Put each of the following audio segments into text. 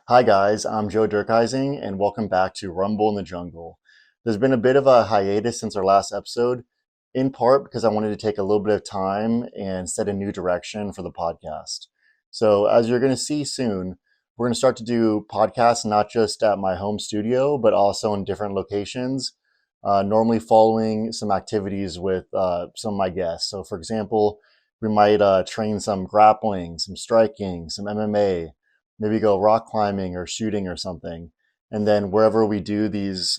Hi guys, I'm Joe Durkheising and welcome back to Rumble in the Jungle. There's been a bit of a hiatus since our last episode, in part because I wanted to take a little bit of time and set a new direction for the podcast. So as you're going to see soon, we're going to start to do podcasts not just at my home studio, but also in different locations, normally following some activities with some of my guests. So for example, we might train some grappling, some striking, some MMA, maybe go rock climbing or shooting or something. And then wherever we do these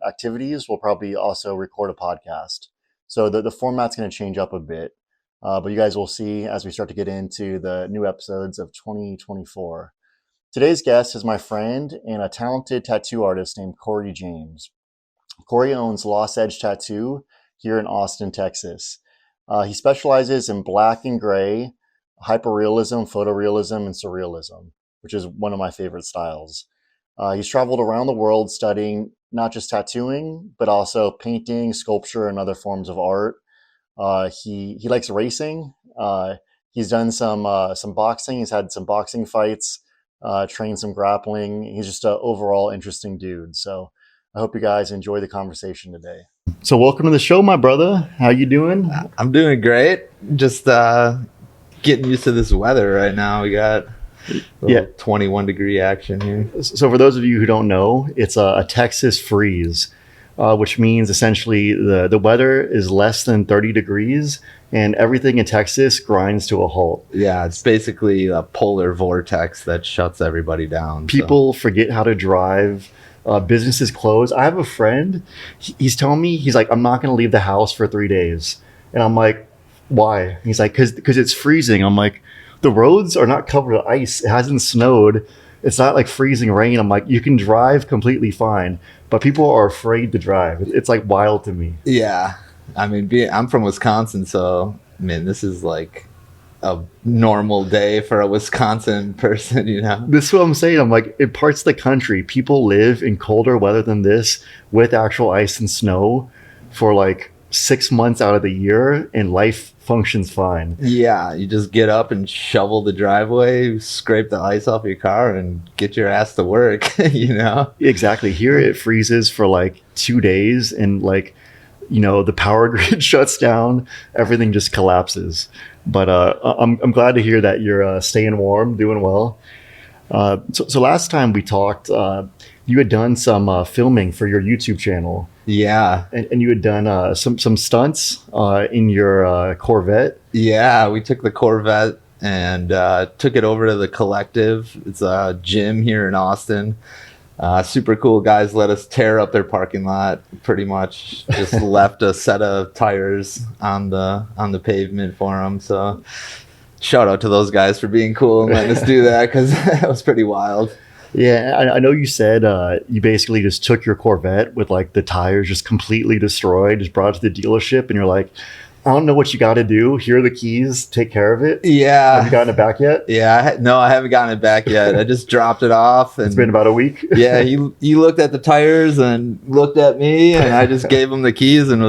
activities, we'll probably also record a podcast. So the format's going to change up a bit. But you guys will see as we start to get into the new episodes of 2024. Today's guest is my friend and a talented tattoo artist named Cory James. Cory owns Lost Edge Tattoo here in Austin, Texas. He specializes in black and gray, hyperrealism, photorealism, and surrealism, which is one of my favorite styles. He's traveled around the world studying not just tattooing, but also painting, sculpture, and other forms of art. He likes racing. He's done some boxing. He's had some boxing fights, trained some grappling. He's just an overall interesting dude. So I hope you guys enjoy the conversation today. So welcome to the show, my brother. How you doing? I'm doing great. Just getting used to this weather right now. We got 21 degree action here. So for those of you who don't know, it's a Texas freeze, which means essentially the weather is less than 30 degrees and everything in Texas grinds to a halt. Yeah, it's basically a polar vortex that shuts everybody down. People forget how to drive. Businesses close. I have a friend. He's telling me, he's like, I'm not going to leave the house for 3 days. And I'm like, why? He's like, because it's freezing. I'm like, the roads are not covered with ice. It hasn't snowed. It's not like freezing rain. I'm like, you can drive completely fine, but people are afraid to drive. It's like wild to me. Yeah. I mean, I'm from Wisconsin, so I mean, this is like a normal day for a Wisconsin person, you know? This is what I'm saying. I'm like, in parts of the country, people live in colder weather than this with actual ice and snow for like 6 months out of the year, and life functions fine. Yeah, you just get up and shovel the driveway, scrape the ice off your car, and get your ass to work, you know? Exactly. Here it freezes for like 2 days, and like, you know, the power grid shuts down, everything just collapses. But I'm glad to hear that you're staying warm, doing well. So last time we talked, you had done some filming for your YouTube channel. Yeah. And you had done some stunts in your Corvette. Yeah, we took the Corvette and took it over to the Collective. It's a gym here in Austin. Super cool guys let us tear up their parking lot. Pretty much just left a set of tires on the pavement for them. So shout out to those guys for being cool and letting us do that, because that was pretty wild. Yeah, I know you said you basically just took your Corvette with like the tires just completely destroyed, just brought it to the dealership, and you're like, I don't know what you got to do. Here are the keys. Take care of it. Yeah. Have you gotten it back yet? Yeah. No, I haven't gotten it back yet. I just dropped it off. And it's been about a week. Yeah. He looked at the tires and looked at me, and I just gave him the keys and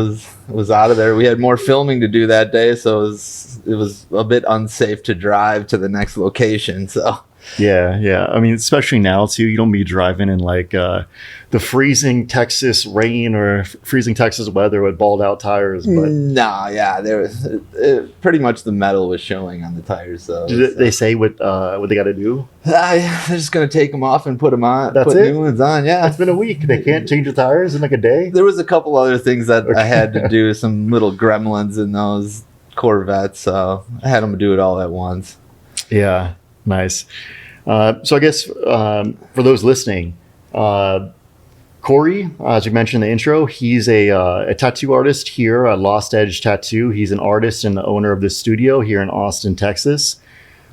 was out of there. We had more filming to do that day, so it was a bit unsafe to drive to the next location. So. Yeah. I mean, especially now too, you don't be driving in like the freezing Texas rain or freezing Texas weather with balled out tires. But no, yeah, there was pretty much the metal was showing on the tires. So did they say what they got to do? They're just gonna take them off and put them on. That's put it? New ones on. Yeah, it's been a week. They can't change the tires in like a day. There was a couple other things that I had to do. Some little gremlins in those Corvettes, so I had them do it all at once. Yeah. Nice. So I guess for those listening, Cory, as we mentioned in the intro, he's a tattoo artist here at Lost Edge Tattoo. He's an artist and the owner of this studio here in Austin, Texas.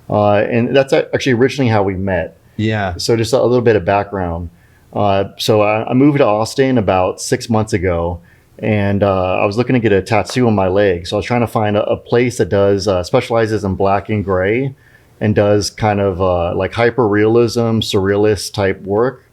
And that's actually originally how we met. Yeah. So just a little bit of background. So I moved to Austin about 6 months ago, and I was looking to get a tattoo on my leg. So I was trying to find a place that does specializes in black and gray, and does kind of like hyperrealism, surrealist type work.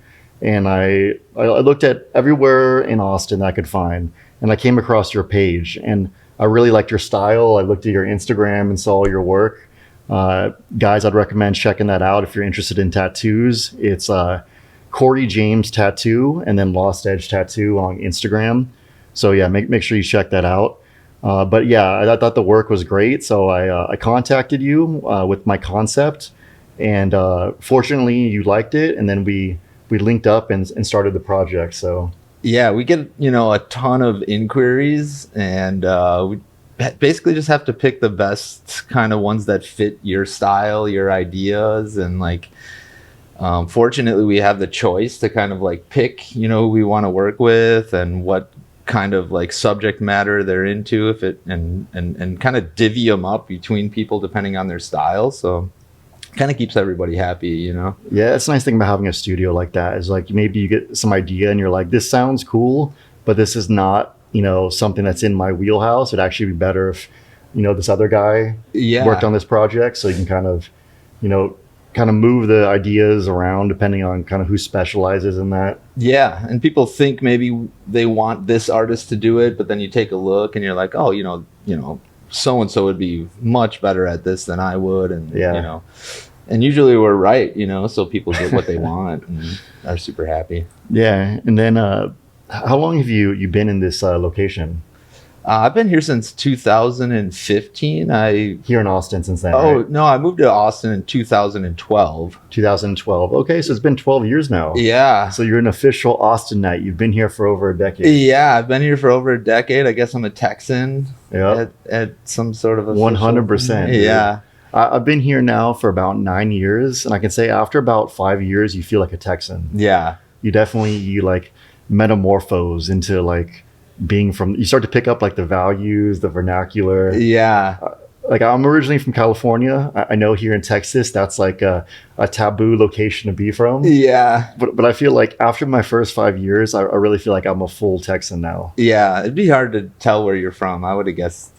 And I looked at everywhere in Austin that I could find, and I came across your page, and I really liked your style. I looked at your Instagram and saw your work. Guys, I'd recommend checking that out if you're interested in tattoos. It's Cory James Tattoo and then Lost Edge Tattoo on Instagram. So yeah, make sure you check that out. But yeah, I thought the work was great, so I contacted you with my concept, and fortunately you liked it, and then we linked up and started the project. So Yeah, we get, a ton of inquiries, and we basically just have to pick the best kind of ones that fit your style, your ideas, and like, fortunately, we have the choice to kind of like pick, who we want to work with and what kind of like subject matter they're into, if it and kind of divvy them up between people depending on their style. So kind of keeps everybody happy. yeah, it's a nice thing about having a studio like that is like maybe you get some idea and you're like, this sounds cool, but this is not, something that's in my wheelhouse. It'd actually be better if, this other guy Yeah. worked on this project. So you can you know, kind of move the ideas around depending on kind of who specializes in that. Yeah, and people think maybe they want this artist to do it, but then you take a look and you're like, oh, so and so would be much better at this than I would, and Yeah. and usually we're right, so people get what they want and are super happy. Yeah. And then, how long have you been in this location? I've been here since 2015. Here in Austin since then, Oh right? no, I moved to Austin in 2012. 2012. Okay, so it's been 12 years now. Yeah. So you're an official Austinite. You've been here for over a decade. Yeah, I've been here for over a decade. I guess I'm a Texan Yep. at some sort of official. 100%. Yeah. I've been here now for about 9 years, and I can say after about 5 years, you feel like a Texan. Yeah. You like metamorphose into like being from. You start to pick up like the values, the vernacular. Yeah. Like I'm originally from California. I know here in Texas, that's like a taboo location to be from. Yeah. But I feel like after my first 5 years, I really feel like I'm a full Texan now. Yeah, it'd be hard to tell where you're from. I would have guessed,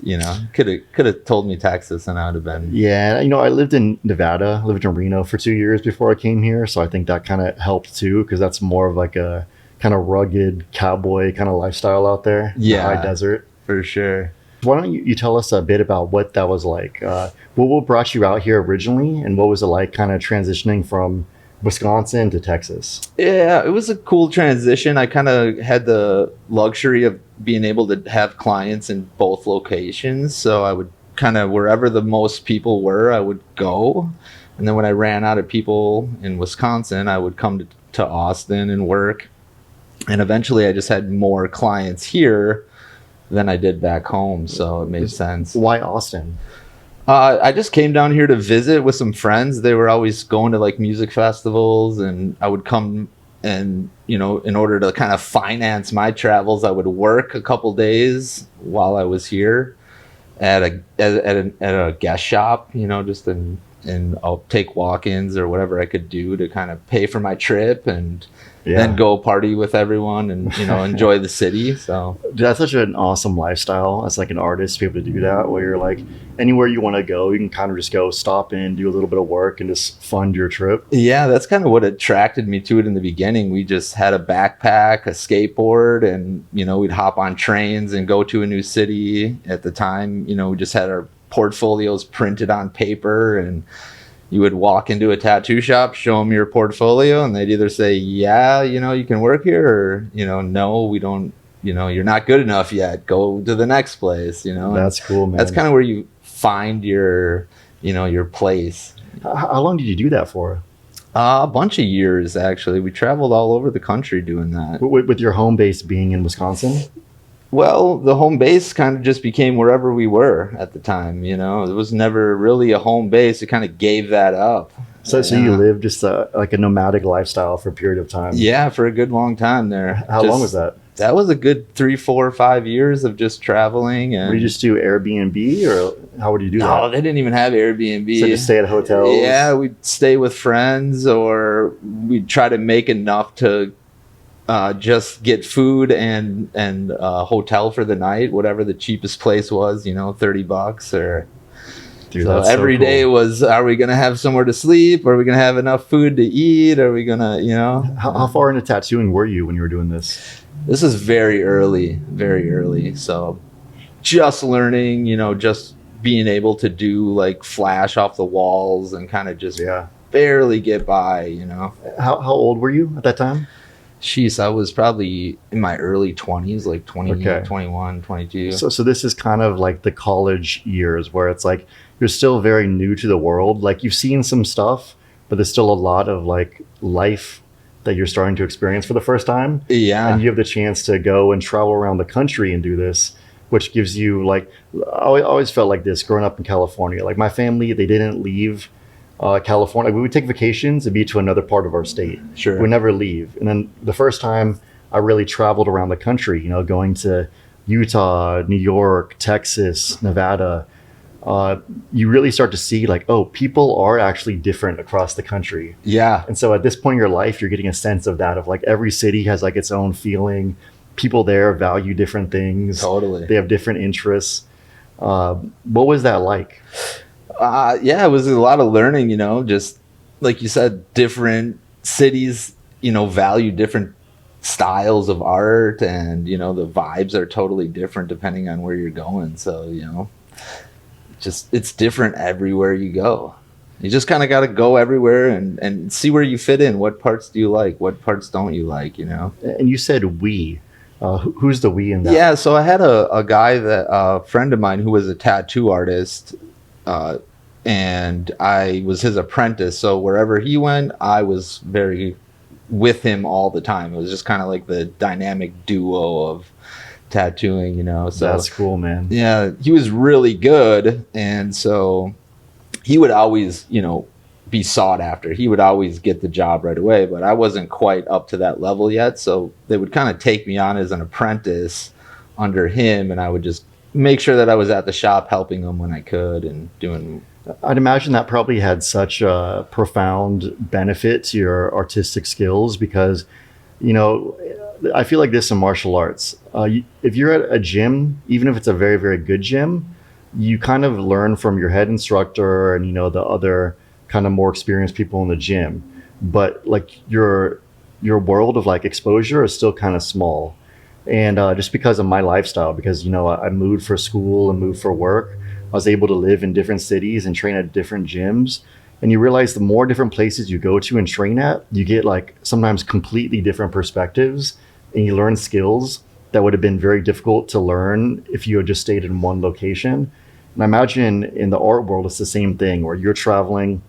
could have told me Texas, and I would have been. Yeah, I lived in Nevada, lived in Reno for 2 years before I came here, so I think that kind of helped too, because that's more of like a kind of rugged cowboy kind of lifestyle out there, in the Yeah. high desert. For sure. Why don't you tell us a bit about what that was like? What brought you out here originally, and what was it like kind of transitioning from Wisconsin to Texas? Yeah, it was a cool transition. I kind of had the luxury of being able to have clients in both locations, so I would kind of wherever the most people were, I would go. And then when I ran out of people in Wisconsin, I would come to Austin and work. And eventually I just had more clients here than I did back home, so it made sense. Why Austin? I just came down here to visit with some friends. They were always going to like music festivals, and I would come and, in order to kind of finance my travels, I would work a couple days while I was here at a guest shop, just and I'll take walk-ins or whatever I could do to kind of pay for my trip, and then go party with everyone and enjoy the city. So Dude, that's such an awesome lifestyle as like an artist to be able to do that, where you're like anywhere you want to go, you can kind of just go stop in, do a little bit of work, and just fund your trip. yeah, that's kind of what attracted me to it in the beginning. We just had a backpack, a skateboard, and we'd hop on trains and go to a new city. At the time, we just had our portfolios printed on paper, and you would walk into a tattoo shop, show them your portfolio, and they'd either say, yeah, you can work here, or, no, we don't, you're not good enough yet. Go to the next place, That's cool, man. That's kind of where you find your place. How long did you do that for? A bunch of years, actually. We traveled all over the country doing that. With your home base being in Wisconsin? Well, the home base kind of just became wherever we were at the time. It was never really a home base. It kind of gave that up. So you lived just like a nomadic lifestyle for a period of time? Yeah, for a good long time there. How long was that? That was a good 3, 4, 5 years of just traveling. And Would you just do Airbnb, or how would you do that? no, they didn't even have Airbnb. So just stay at hotels? Yeah, we'd stay with friends, or we'd try to make enough to just get food and hotel for the night, whatever the cheapest place was, $30 or. Dude, So that's so every cool. day was, are we going to have somewhere to sleep? Are we going to have enough food to eat? Are we going to, How far into tattooing were you when you were doing this? This is very early. So just learning, just being able to do like flash off the walls and kind of just Yeah. barely get by, you know. How old were you at that time? Jeez, I was probably in my early 20s, like 20, Okay. 21, 22. So this is kind of like the college years where it's like you're still very new to the world. Like you've seen some stuff, but there's still a lot of like life that you're starting to experience for the first time. And Yeah, you have the chance to go and travel around the country and do this, which gives you like, I always felt like this growing up in California. Like my family, they didn't leave California. We would take vacations and be to another part of our state. sure. We would never leave. And then the first time I really traveled around the country, going to Utah, New York, Texas, Nevada, you really start to see like, oh, people are actually different across the country. Yeah, And so at this point in your life, you're getting a sense of that, of like every city has like its own feeling. People there value different things. totally. They have different interests. What was that like? Yeah, it was a lot of learning, just like you said, different cities, value different styles of art, and, the vibes are totally different depending on where you're going. So, just it's different everywhere you go. You just kind of got to go everywhere and see where you fit in. What parts do you like? What parts don't you like, And you said we. Who's the we in that? Yeah, so I had a guy, a friend of mine who was a tattoo artist, and I was his apprentice. So wherever he went, I was very with him all the time. It was just kind of like the dynamic duo of tattooing, So That's cool, man. yeah, he was really good, and so he would always, be sought after. He would always get the job right away, but I wasn't quite up to that level yet. So they would kind of take me on as an apprentice under him, and I would just make sure that I was at the shop helping him when I could and doing. I'd imagine that probably had such a profound benefit to your artistic skills because, I feel like this in martial arts. If you're at a gym, even if it's a very, very good gym, you kind of learn from your head instructor and, the other kind of more experienced people in the gym. But like your world of like exposure is still kind of small. And just because of my lifestyle, because, I moved for school and moved for work, I was able to live in different cities and train at different gyms. And you realize the more different places you go to and train at, you get like sometimes completely different perspectives and you learn skills that would have been very difficult to learn if you had just stayed in one location. And I imagine in the art world, it's the same thing where you're traveling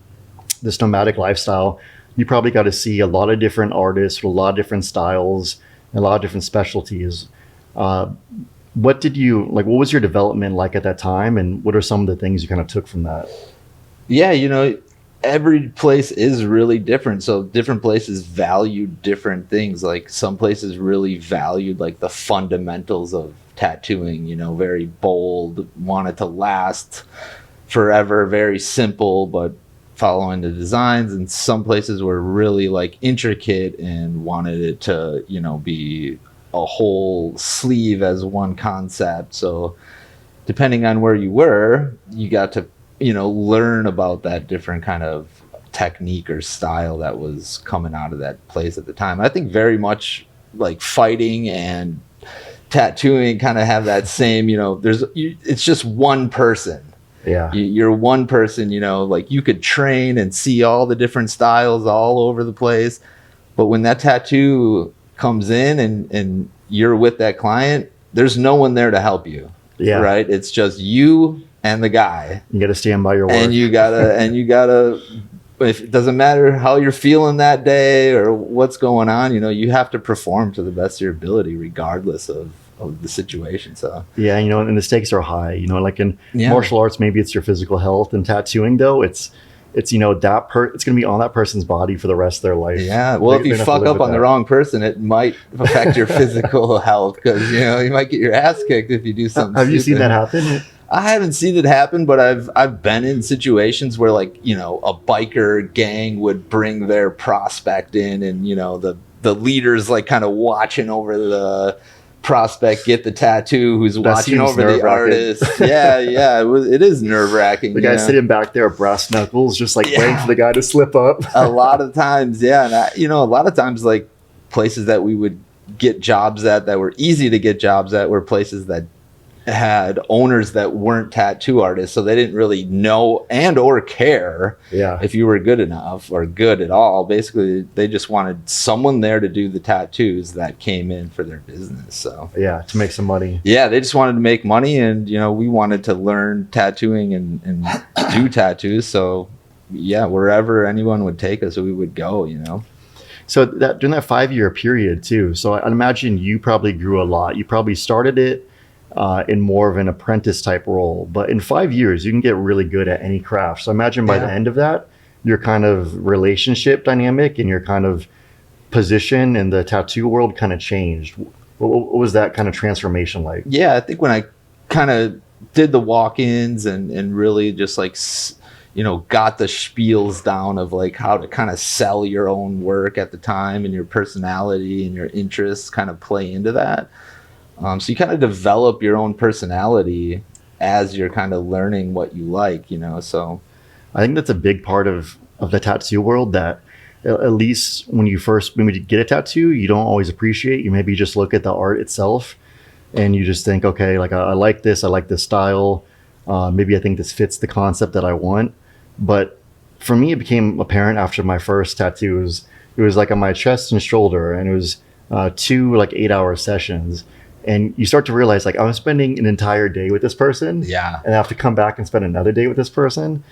this nomadic lifestyle. You probably got to see a lot of different artists with a lot of different styles and a lot of different specialties. What was your development like at that time? And what are some of the things you kind of took from that? Yeah, every place is really different. So different places value different things. Like some places really valued like the fundamentals of tattooing, very bold, wanted to last forever, very simple, but following the designs. And some places were really like intricate and wanted it to, be a whole sleeve as one concept. So depending on where you were, you got to, learn about that different kind of technique or style that was coming out of that place at the time. I think very much like fighting and tattooing kind of have that same, it's just one person. Yeah. You're one person, like you could train and see all the different styles all over the place. But when that tattoo comes in and you're with that client, there's no one there to help you. Yeah. Right. It's just you and the guy. You got to stand by your word. And you gotta, if it doesn't matter how you're feeling that day or what's going on, you have to perform to the best of your ability, regardless of the situation. So yeah, and the stakes are high. Like in martial arts, maybe it's your physical health. And tattooing, though, it's it's going to be on that person's body for the rest of their life. Yeah. Well, if you fuck up on the wrong person, it might affect your physical health because you might get your ass kicked if you do something. Have you stupid. seen that happen? I haven't seen it happen, but I've been in situations where a biker gang would bring their prospect in, and the leader's kind of watching over the prospect get the tattoo, who's watching over the artist. Yeah, it is nerve-wracking. The guy sitting back there, brass knuckles, just waiting for the guy to slip up. A lot of times, yeah, and a lot of times, places that we would get jobs at that were easy to get jobs at were places that had owners that weren't tattoo artists, so they didn't really know and or care if you were good enough or good at all. Basically, they just wanted someone there to do the tattoos that came in for their business. So yeah, to make some money. Yeah, they just wanted to make money, and we wanted to learn tattooing and do tattoos. So yeah, wherever anyone would take us, we would go. So during that 5-year period too. So I imagine you probably grew a lot. You probably started it in more of an apprentice type role, but in 5 years you can get really good at any craft. So imagine by the end of that, your kind of relationship dynamic and your kind of position in the tattoo world kind of changed. What was that kind of transformation like? Yeah, I think when I kind of did the walk-ins and really just like got the spiels down of like how to kind of sell your own work at the time, and your personality and your interests kind of play into that. So you kind of develop your own personality as you're kind of learning what you like, so. I think that's a big part of the tattoo world, that at least when you get a tattoo, you don't always appreciate. You maybe just look at the art itself and you just think, okay, like I like this style. Maybe I think this fits the concept that I want. But for me, it became apparent after my first tattoos. It was like on my chest and shoulder, and it was 2 like 8-hour sessions. And you start to realize, like, I'm spending an entire day with this person, and I have to come back and spend another day with this person.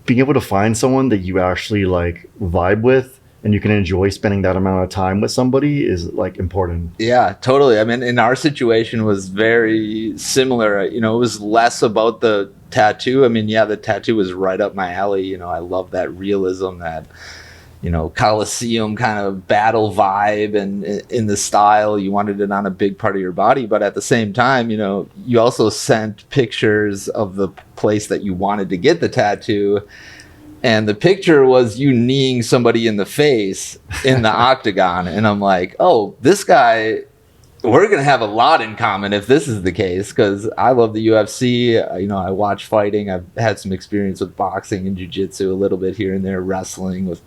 Being able to find someone that you actually like vibe with, and you can enjoy spending that amount of time with somebody, is like important. Yeah, totally. I mean, in our situation was very similar. It was less about the tattoo. I mean, the tattoo was right up my alley. I love that realism, that Coliseum kind of battle vibe, and in the style. You wanted it on a big part of your body, but at the same time, you also sent pictures of the place that you wanted to get the tattoo, and the picture was you kneeing somebody in the face in the octagon, and I'm like, oh, this guy, we're gonna have a lot in common if this is the case, because I love the UFC. I watch fighting. I've had some experience with boxing and jiu-jitsu a little bit here and there, wrestling with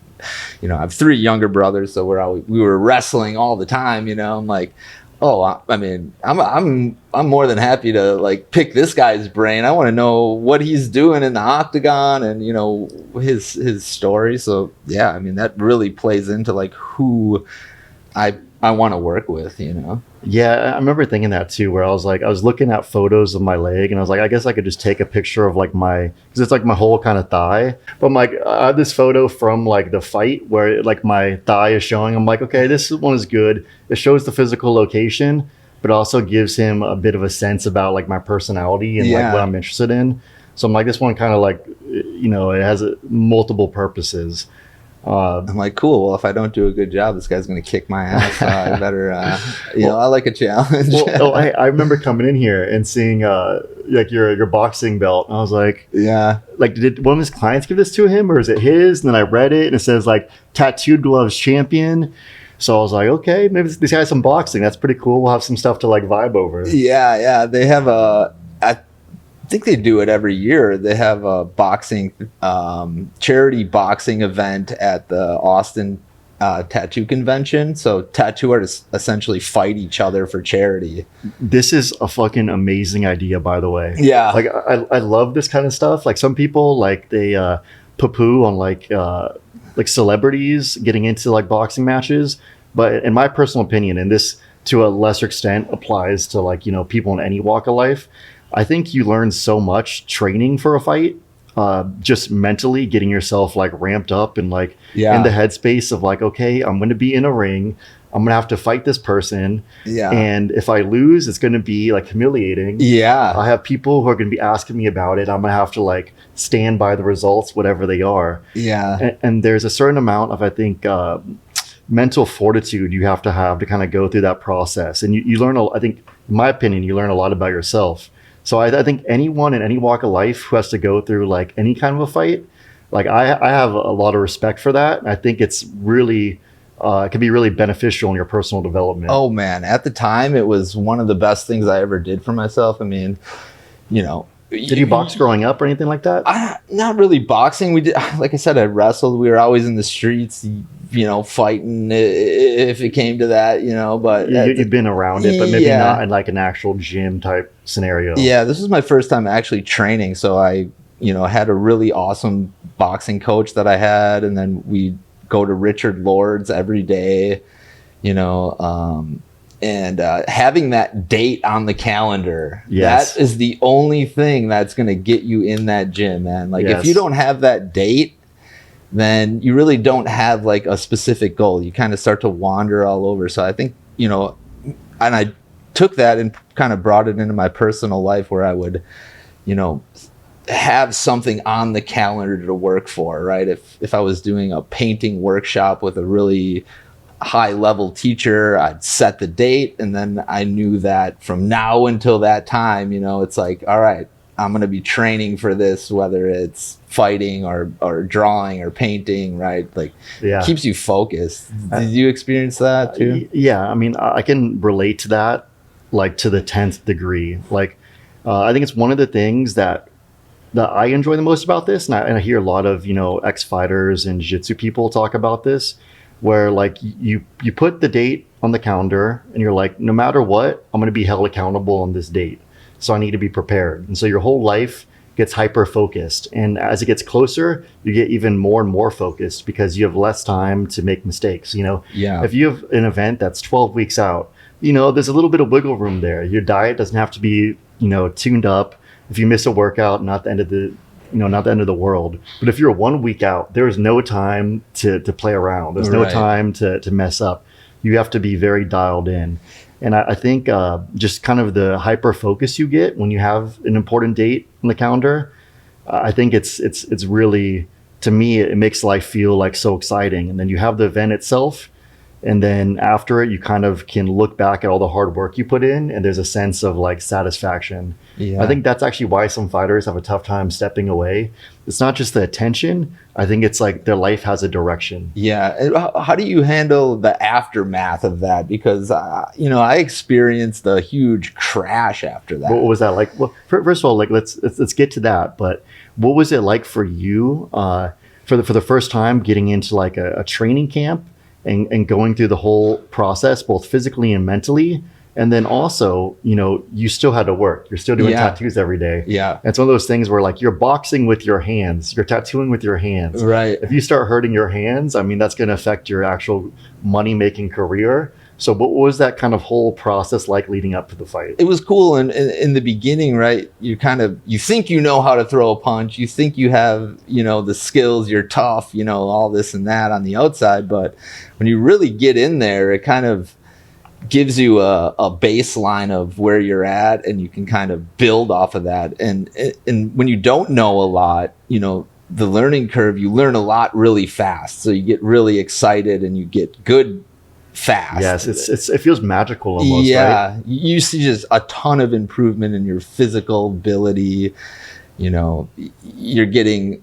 I have 3 younger brothers, so we were wrestling all the time. I'm like, oh, I mean, I'm more than happy to like pick this guy's brain. I want to know what he's doing in the octagon, and his story. So yeah, I mean, that really plays into like who I want to work with. Yeah, I remember thinking that too, where I was looking at photos of my leg, and I was like, I guess I could just take a picture of like because it's like my whole kind of thigh. But I'm like, I have this photo from like the fight where like my thigh is showing. I'm like, okay, this one is good. It shows the physical location, but also gives him a bit of a sense about like my personality and like what I'm interested in. So I'm like, this one kind of like, it has multiple purposes. I'm like, cool. Well, if I don't do a good job, this guy's going to kick my ass. I better, I like a challenge. I remember coming in here and seeing like your boxing belt. And I was like, like, did one of his clients give this to him, or is it his? And then I read it, and it says like Tattooed Gloves Champion. So I was like, okay, maybe this guy has some boxing. That's pretty cool. We'll have some stuff to like vibe over. Yeah. They have I think they do it every year. They have a boxing charity boxing event at the Austin tattoo convention. So tattoo artists essentially fight each other for charity. This is a fucking amazing idea, by the way. Yeah, like I love this kind of stuff. Like some people like they poo-poo on like celebrities getting into like boxing matches, but in my personal opinion, and this to a lesser extent applies to like people in any walk of life, I think you learn so much training for a fight, just mentally getting yourself like ramped up and like in the headspace of like, okay, I'm going to be in a ring. I'm going to have to fight this person. Yeah. And if I lose, it's going to be like humiliating. Yeah. I have people who are going to be asking me about it. I'm going to have to like stand by the results, whatever they are. Yeah. And there's a certain amount of, I think, mental fortitude you have to kind of go through that process. And you learn, I think, in my opinion, you learn a lot about yourself. So I think anyone in any walk of life who has to go through like any kind of a fight, like I have a lot of respect for that. And I think it's really, it can be really beneficial in your personal development. Oh man, at the time it was one of the best things I ever did for myself. I mean, Did you box growing up or anything like that? Not really boxing. We did, like I said, I wrestled. We were always in the streets, fighting if it came to that, But You've been around it, but maybe yeah, not in like an actual gym type scenario. yeah. This was my first time actually training, so I, had a really awesome boxing coach that I had, and then we go to Richard Lord's every day, and having that date on the calendar, Yes. that is the only thing that's going to get you in that gym, man. Like Yes. if you don't have that date, then you really don't have like a specific goal. You kind of start to wander all over. So I think, and I took that and kind of brought it into my personal life where I would, have something on the calendar to work for, right? If I was doing a painting workshop with a really high level teacher, I'd set the date, and then I knew that from now until that time, it's like, all right, I'm going to be training for this, whether it's fighting or drawing or painting, right? Like, Yeah. keeps you focused. Did you experience that too? Yeah, I mean, I can relate to that, like to the 10th degree. Like, I think it's one of the things that I enjoy the most about this, and I hear a lot of ex-fighters and jiu-jitsu people talk about this, where like you put the date on the calendar, and you're like, no matter what, I'm going to be held accountable on this date, so I need to be prepared. And so your whole life gets hyper focused, and as it gets closer, you get even more and more focused because you have less time to make mistakes. Yeah. If you have an event that's 12 weeks out, there's a little bit of wiggle room there. Your diet doesn't have to be tuned up. If you miss a workout, not the end of the world. But if you're 1 week out, there's no time to play around. There's no time to mess up. You have to be very dialed in. And I think just kind of the hyper focus you get when you have an important date on the calendar, I think it's really, to me, it makes life feel like so exciting. And then you have the event itself, and then after it, you kind of can look back at all the hard work you put in, and there's a sense of like satisfaction. Yeah. I think that's actually why some fighters have a tough time stepping away. It's not just the attention. I think it's like their life has a direction. Yeah. And how do you handle the aftermath of that? Because, I experienced a huge crash after that. What was that like? Well, first of all, like let's get to that. But what was it like for you for the first time getting into like a training camp and going through the whole process, both physically and mentally? And then also, you still had to work. You're still doing tattoos every day. Yeah. And it's one of those things where like you're boxing with your hands, you're tattooing with your hands. Right. If you start hurting your hands, I mean, that's going to affect your actual money-making career. So what was that kind of whole process like leading up to the fight? It was cool. And in the beginning, right, you think you know how to throw a punch. You think you have, the skills, you're tough, all this and that on the outside. But when you really get in there, it kind of gives you a baseline of where you're at, and you can kind of build off of that. And when you don't know a lot, the learning curve, you learn a lot really fast. So you get really excited and you get good fast. Yes, it feels magical almost, yeah, right? You see just a ton of improvement in your physical ability. You're getting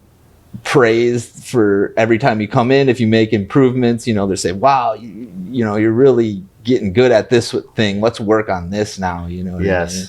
praised for every time you come in. If you make improvements, they say, wow, you're really getting good at this thing. Let's work on this now, Yes. I mean?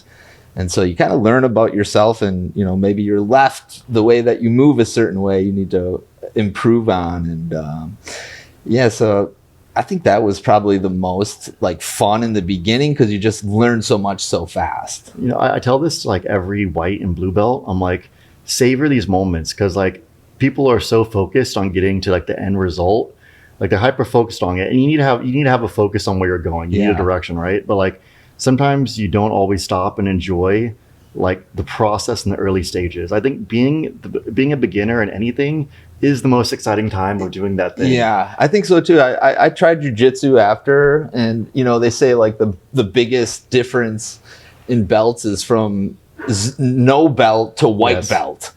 And so you kind of learn about yourself, and maybe your left, the way that you move a certain way, you need to improve on. And so I think that was probably the most like fun in the beginning, because you just learn so much so fast. I tell this to like every white and blue belt. I'm like, savor these moments, because like people are so focused on getting to like the end result, like they're hyper focused on it, and you need to have a focus on where you're going. You need a direction, right? But like sometimes you don't always stop and enjoy like the process in the early stages. I think being a beginner in anything is the most exciting time of doing that thing. Yeah, I think so too. I tried jiu-jitsu after, and they say like the biggest difference in belts is from no belt to white belt.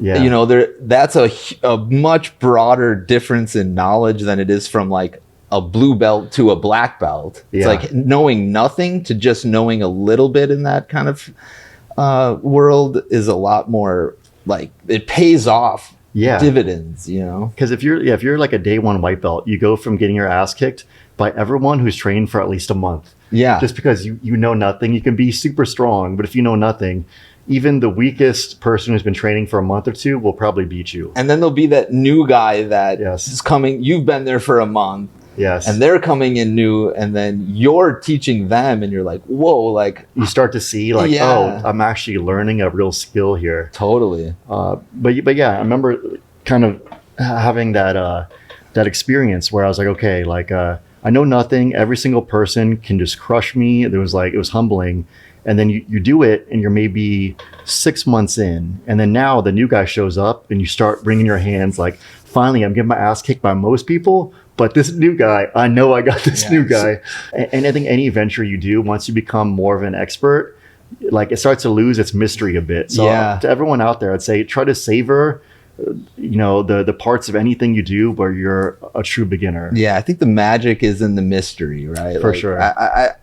Yeah. That's a much broader difference in knowledge than it is from like a blue belt to a black belt. It's like knowing nothing to just knowing a little bit in that kind of world is a lot more like, it pays off dividends, Because if you're like a day one white belt, you go from getting your ass kicked by everyone who's trained for at least a month. Yeah. Just because you know nothing, you can be super strong, but if you know nothing, even the weakest person who's been training for a month or two will probably beat you. And then there'll be that new guy that Yes. is coming. You've been there for a month. Yes. And they're coming in new, and then you're teaching them, and you're like, whoa, like you start to see like, Yeah. oh, I'm actually learning a real skill here. totally. But yeah, I remember kind of having that experience where I was like, okay, like I know nothing. Every single person can just crush me. It was humbling. And then you do it, and you're maybe 6 months in, and then now the new guy shows up, and you start bringing your hands like, finally, I'm getting my ass kicked by most people, but this new guy, I know I got this new guy. And I think any venture you do, once you become more of an expert, like it starts to lose its mystery a bit. So to everyone out there, I'd say try to savor the parts of anything you do where you're a true beginner. Yeah, I think the magic is in the mystery, right? For sure. I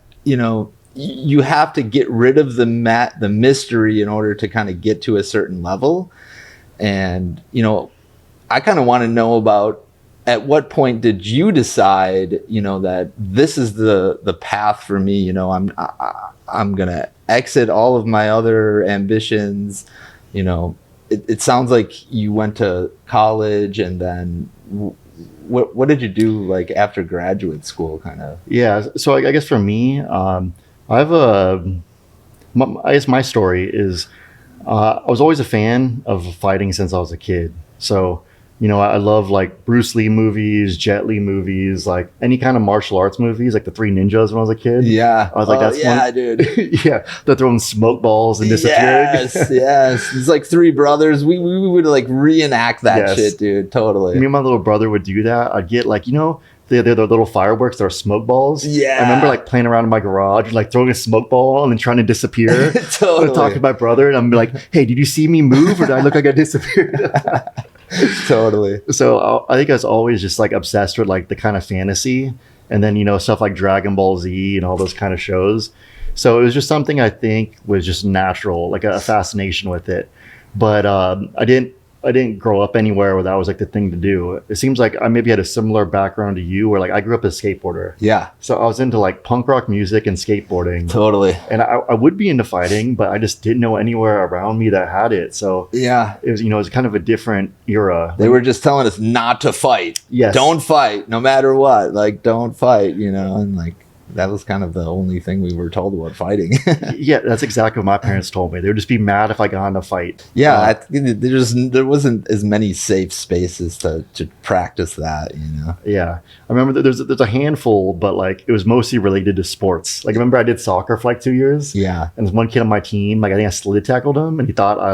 you have to get rid of the mystery in order to kind of get to a certain level. And I kind of want to know about, at what point did you decide that this is the path for me? I'm gonna exit all of my other ambitions. It sounds like you went to college, and then what did you do like after graduate school, kind of? Yeah, so I guess for me, I guess my story is I was always a fan of fighting since I was a kid. So I love like Bruce Lee movies, Jet Li movies, like any kind of martial arts movies, like the Three Ninjas when I was a kid. Yeah, I was like, that's yeah, one. Dude. Yeah, they're throwing smoke balls and disappearing. Yes. It's like three brothers. We would like reenact that shit, dude. Totally. Me and my little brother would do that. I'd get like they're the little fireworks. They're smoke balls. Yeah. I remember like playing around in my garage, like throwing a smoke ball and then trying to disappear. Totally. I'd talk to my brother, and I'm like, "Hey, did you see me move, or did I look like I disappeared?" Totally. So I think I was always just like obsessed with like the kind of fantasy, and then stuff like Dragon Ball Z and all those kind of shows. So it was just something I think was just natural, like a fascination with it. But I didn't grow up anywhere where that was like the thing to do. It seems like I maybe had a similar background to you, where like I grew up as a skateboarder. Yeah. So I was into like punk rock music and skateboarding. Totally. And I would be into fighting, but I just didn't know anywhere around me that had it. So yeah, it was it was kind of a different era. They were just telling us not to fight. Yes. Don't fight, no matter what. Like, don't fight. And like that was kind of the only thing we were told about fighting. Yeah, that's exactly what my parents told me. They would just be mad if I got in a fight. Yeah, there wasn't as many safe spaces to practice that. Yeah, I remember there's a handful, but like it was mostly related to sports. Like I remember I did soccer for like 2 years. Yeah, and there's one kid on my team. Like I think I slid tackled him, and he thought I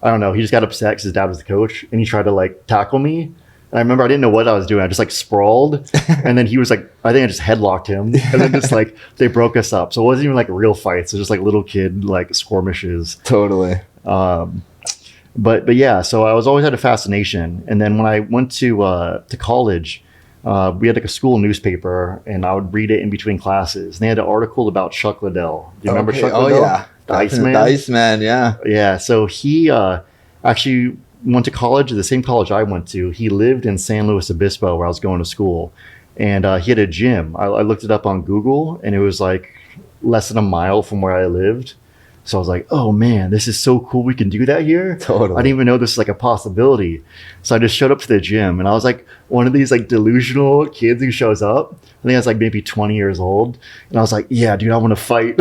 don't know. He just got upset because his dad was the coach, and he tried to like tackle me. And I remember I didn't know what I was doing. I just like sprawled, and then he was like, I think I just headlocked him, and then just like they broke us up. So it wasn't even like real fights. It was just like little kid like skirmishes. Totally. But yeah, so I was always had a fascination. And then when I went to college, we had like a school newspaper, and I would read it in between classes. And they had an article about Chuck Liddell. Do you remember Chuck Liddell? Oh yeah, the Iceman. The Iceman, yeah. Yeah. So he actually went to college, the same college I went to. He lived in San Luis Obispo, where I was going to school, and he had a gym. I looked it up on Google, and it was like less than a mile from where I lived. So I was like, oh man, this is so cool. We can do that here. Totally. I didn't even know this was like a possibility. So I just showed up to the gym, and I was like one of these like delusional kids who shows up. I think I was like maybe 20 years old. And I was like, yeah, dude, I want to fight.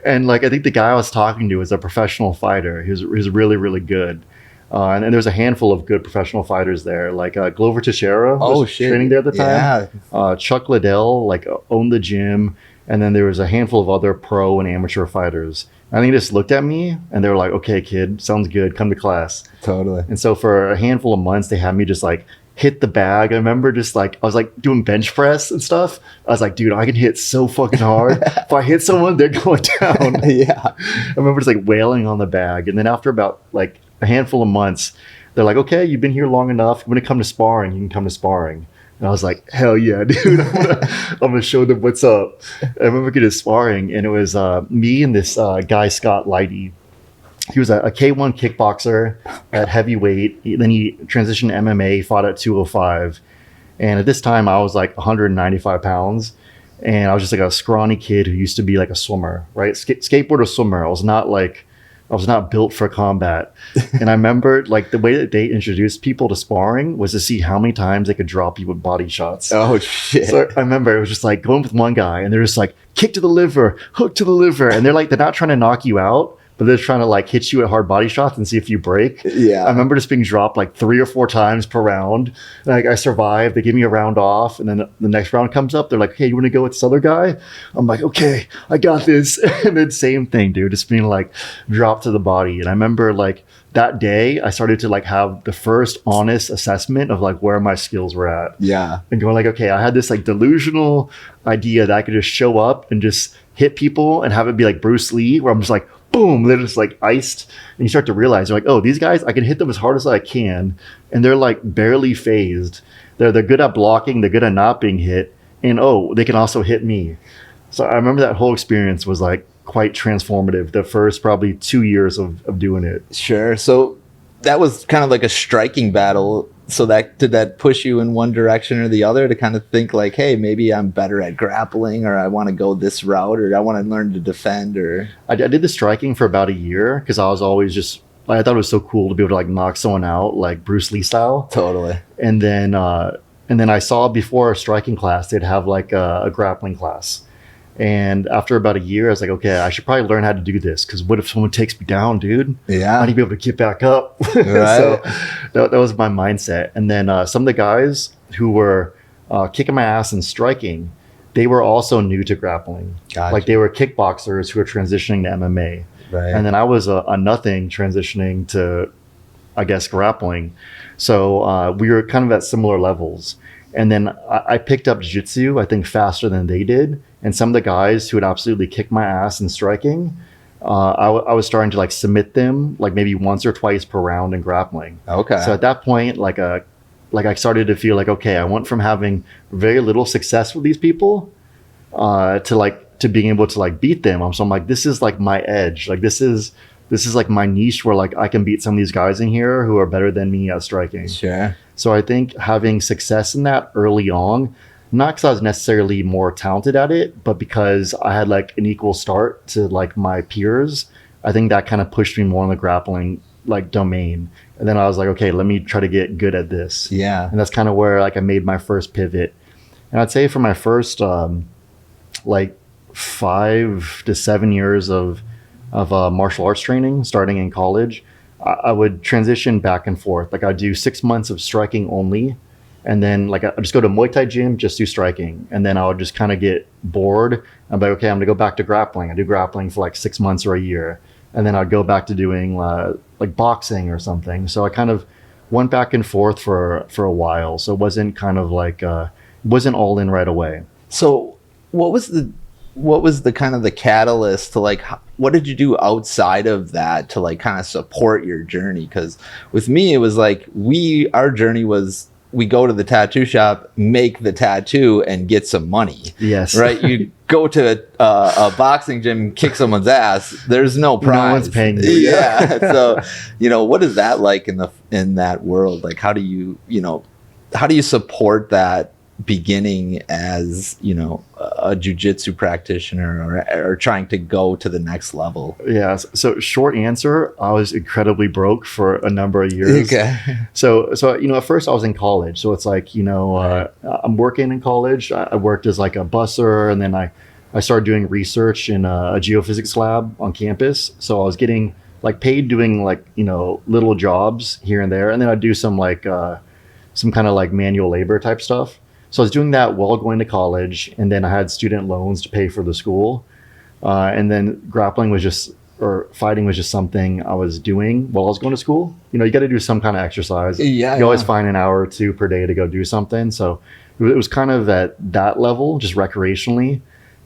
And like, I think the guy I was talking to was a professional fighter. He was really, really good. And there was a handful of good professional fighters there, like Glover Teixeira was training there at the time. Yeah. Chuck Liddell like owned the gym. And then there was a handful of other pro and amateur fighters. I think they just looked at me, and they were like, okay, kid, sounds good. Come to class. Totally. And so for a handful of months, they had me just like hit the bag. I remember just like, I was like doing bench press and stuff. I was like, dude, I can hit so fucking hard. If I hit someone, they're going down. Yeah. I remember just like wailing on the bag. And then after about like a handful of months, they're like, okay, you've been here long enough. When it comes to sparring, you can come to sparring. And I was like, hell yeah, dude. I'm gonna show them what's up. I remember getting sparring, and it was me and this guy, Scott Lighty. He was a K1 kickboxer at heavyweight. Then he transitioned to MMA, fought at 205. And at this time, I was like 195 pounds. and I was just like a scrawny kid who used to be like a swimmer, right? Skateboarder swimmer. I was not built for combat. And I remember like the way that they introduced people to sparring was to see how many times they could drop you with body shots. Oh shit. So I remember it was just like going with one guy and they're just like kick to the liver, hook to the liver. And they're not trying to knock you out, but they're trying to like hit you at hard body shots and see if you break. Yeah. I remember just being dropped like 3 or 4 times per round. Like I survived. They give me a round off, and then the next round comes up. They're like, "Hey, you want to go with this other guy?" I'm like, "Okay, I got this." And then same thing, dude. Just being like dropped to the body. And I remember like that day, I started to like have the first honest assessment of like where my skills were at. Yeah. And going like, okay, I had this like delusional idea that I could just show up and just hit people and have it be like Bruce Lee, where I'm just like, boom, they're just like iced. And you start to realize you're like, oh, these guys, I can hit them as hard as I can. And they're like barely phased. They're good at blocking. They're good at not being hit. And oh, they can also hit me. So I remember that whole experience was like quite transformative. The first probably 2 years of doing it. Sure. So that was kind of like a striking battle. So did that push you in one direction or the other to kind of think like, hey, maybe I'm better at grappling, or I want to go this route, or I want to learn to defend? Or I did the striking for about a year because I was always just like, I thought it was so cool to be able to like knock someone out like Bruce Lee style. Totally. And then I saw before a striking class they'd have like a grappling class. And after about a year, I was like, okay, I should probably learn how to do this, because what if someone takes me down, dude? Yeah. I need to be able to get back up. Right. So that was my mindset. And then some of the guys who were kicking my ass and striking, they were also new to grappling. Gotcha. Like they were kickboxers who were transitioning to MMA. Right. And then I was a nothing transitioning to, I guess, grappling. So we were kind of at similar levels. And then I picked up jiu-jitsu, I think, faster than they did. And some of the guys who had absolutely kicked my ass in striking, I was starting to like submit them like maybe once or twice per round in grappling. Okay. So at that point, like I started to feel like, okay, I went from having very little success with these people to being able to like beat them. So I'm like, this is like my edge. Like this is like my niche where like I can beat some of these guys in here who are better than me at striking. Sure. So I think having success in that early on, not because I was necessarily more talented at it, but because I had like an equal start to like my peers, I think that kind of pushed me more in the grappling like domain. And then I was like, okay, let me try to get good at this. Yeah. And that's kind of where like I made my first pivot. And I'd say for my first like 5 to 7 years of martial arts training, starting in college, I would transition back and forth. Like I'd do 6 months of striking only. And then like I'd just go to Muay Thai gym, just do striking. And then I would just kind of get bored. I'm like, okay, I'm gonna go back to grappling. I do grappling for like 6 months or a year. And then I'd go back to doing like boxing or something. So I kind of went back and forth for a while. So it wasn't kind of like, wasn't all in right away. So what was the kind of the catalyst to like, what did you do outside of that to like kind of support your journey? Because with me, it was like our journey was, we go to the tattoo shop, make the tattoo, and get some money. Yes. Right? You go to a boxing gym, kick someone's ass. There's no prize. No one's paying you. Yeah. So, what is that like in that world? Like, how do you support that beginning as, a jiu-jitsu practitioner or trying to go to the next level? Yeah. So short answer, I was incredibly broke for a number of years. Okay. So at first I was in college. So it's like, I'm working in college. I worked as like a busser, and then I started doing research in a geophysics lab on campus. So I was getting like paid doing like, little jobs here and there. And then I'd do some like, some kind of like manual labor type stuff. So I was doing that while going to college, and then I had student loans to pay for the school. And then fighting was just something I was doing while I was going to school. You got to do some kind of exercise. Yeah. You always find an hour or two per day to go do something. So it was kind of at that level, just recreationally.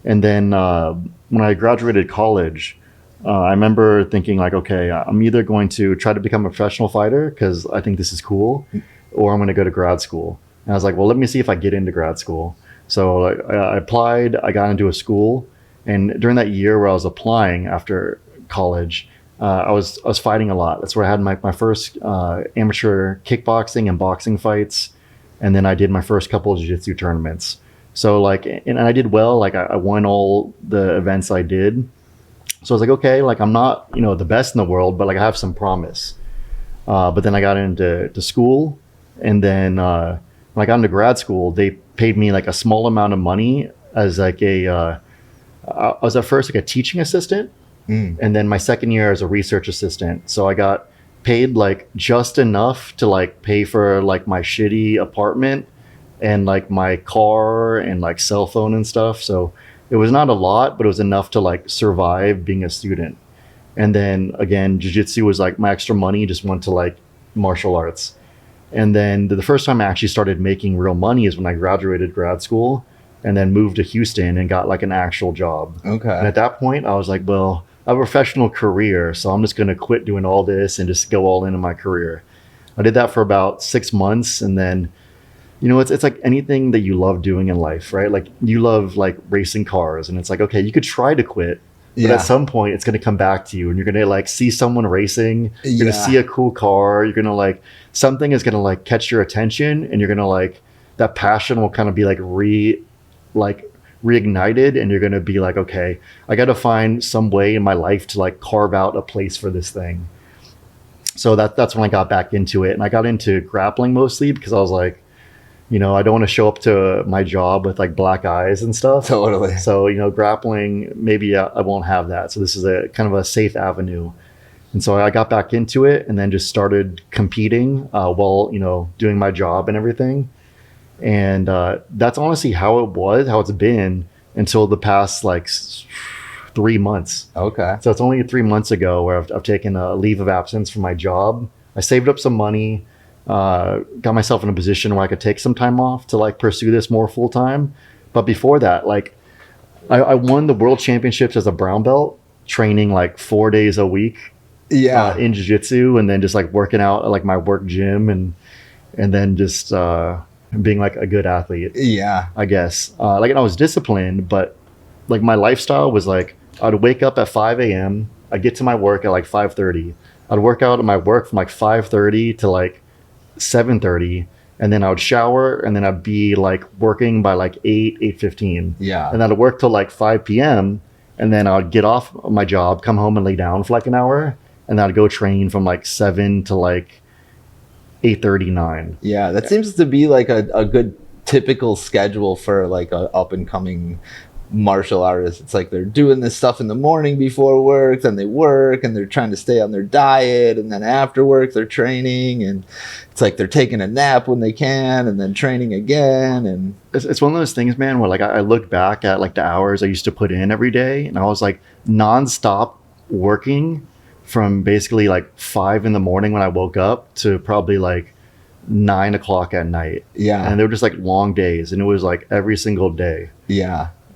And then when I graduated college, I remember thinking like, okay, I'm either going to try to become a professional fighter because I think this is cool, or I'm going to go to grad school. And I was like, well, let me see if I get into grad school. So I applied, I got into a school. And during that year where I was applying after college, I was fighting a lot. That's where I had my first amateur kickboxing and boxing fights. And then I did my first couple of jiu-jitsu tournaments. So like, and I did well. Like I won all the events I did. So I was like, okay, like I'm not, the best in the world, but like I have some promise. But then I got into school, and then when I got into grad school, they paid me like a small amount of money as like I was at first like a teaching assistant, and then my second year as a research assistant. So I got paid like just enough to like pay for like my shitty apartment and like my car and like cell phone and stuff. So it was not a lot, but it was enough to like survive being a student. And then again, jujitsu was like my extra money just went to like martial arts. And then the first time I actually started making real money is when I graduated grad school and then moved to Houston and got like an actual job. Okay. And at that point, I was like, well, I have a professional career, so I'm just going to quit doing all this and just go all into my career. I did that for about 6 months, and then it's like anything that you love doing in life, right? Like you love like racing cars, and it's like, okay, you could try to quit, but at some point it's going to come back to you, and you're going to like see someone racing, you're going to see a cool car, you're going to like something is going to like catch your attention, and you're going to like that passion will kind of be like reignited, and you're going to be like, okay, I got to find some way in my life to like carve out a place for this thing. So that's when I got back into it, and I got into grappling mostly because I was like, I don't want to show up to my job with like black eyes and stuff. Totally. So, grappling, maybe I won't have that. So this is a kind of a safe avenue. And so I got back into it and then just started competing while, doing my job and everything. And that's honestly how it's been until the past like 3 months. Okay. So it's only 3 months ago where I've taken a leave of absence from my job. I saved up some money. Got myself in a position where I could take some time off to like pursue this more full time. But before that, like I won the world championships as a brown belt, training like 4 days a week. In jiu-jitsu, and then just like working out at like my work gym, and then just being like a good athlete. I guess. Like, and I was disciplined, but like my lifestyle was like I'd wake up at 5 a.m. I'd get to my work at like 5:30. I'd work out at my work from like 5:30 to like 7:30, and then I would shower, and then I'd be like working by like 8:15. And then I'd work till like 5 p.m. and then I'd get off my job, come home and lay down for like an hour, and then I'd go train from like 7 to like 8:39. That seems to be like a good typical schedule for like a up and coming martial artists. It's like they're doing this stuff in the morning before work, then they work, and they're trying to stay on their diet, and then after work they're training, and it's like they're taking a nap when they can, and then training again. And it's one of those things, man, where like I look back at like the hours I used to put in every day, and I was like nonstop working from basically like 5 in the morning when I woke up to probably like 9 o'clock at night. And they were just like long days, and it was like every single day.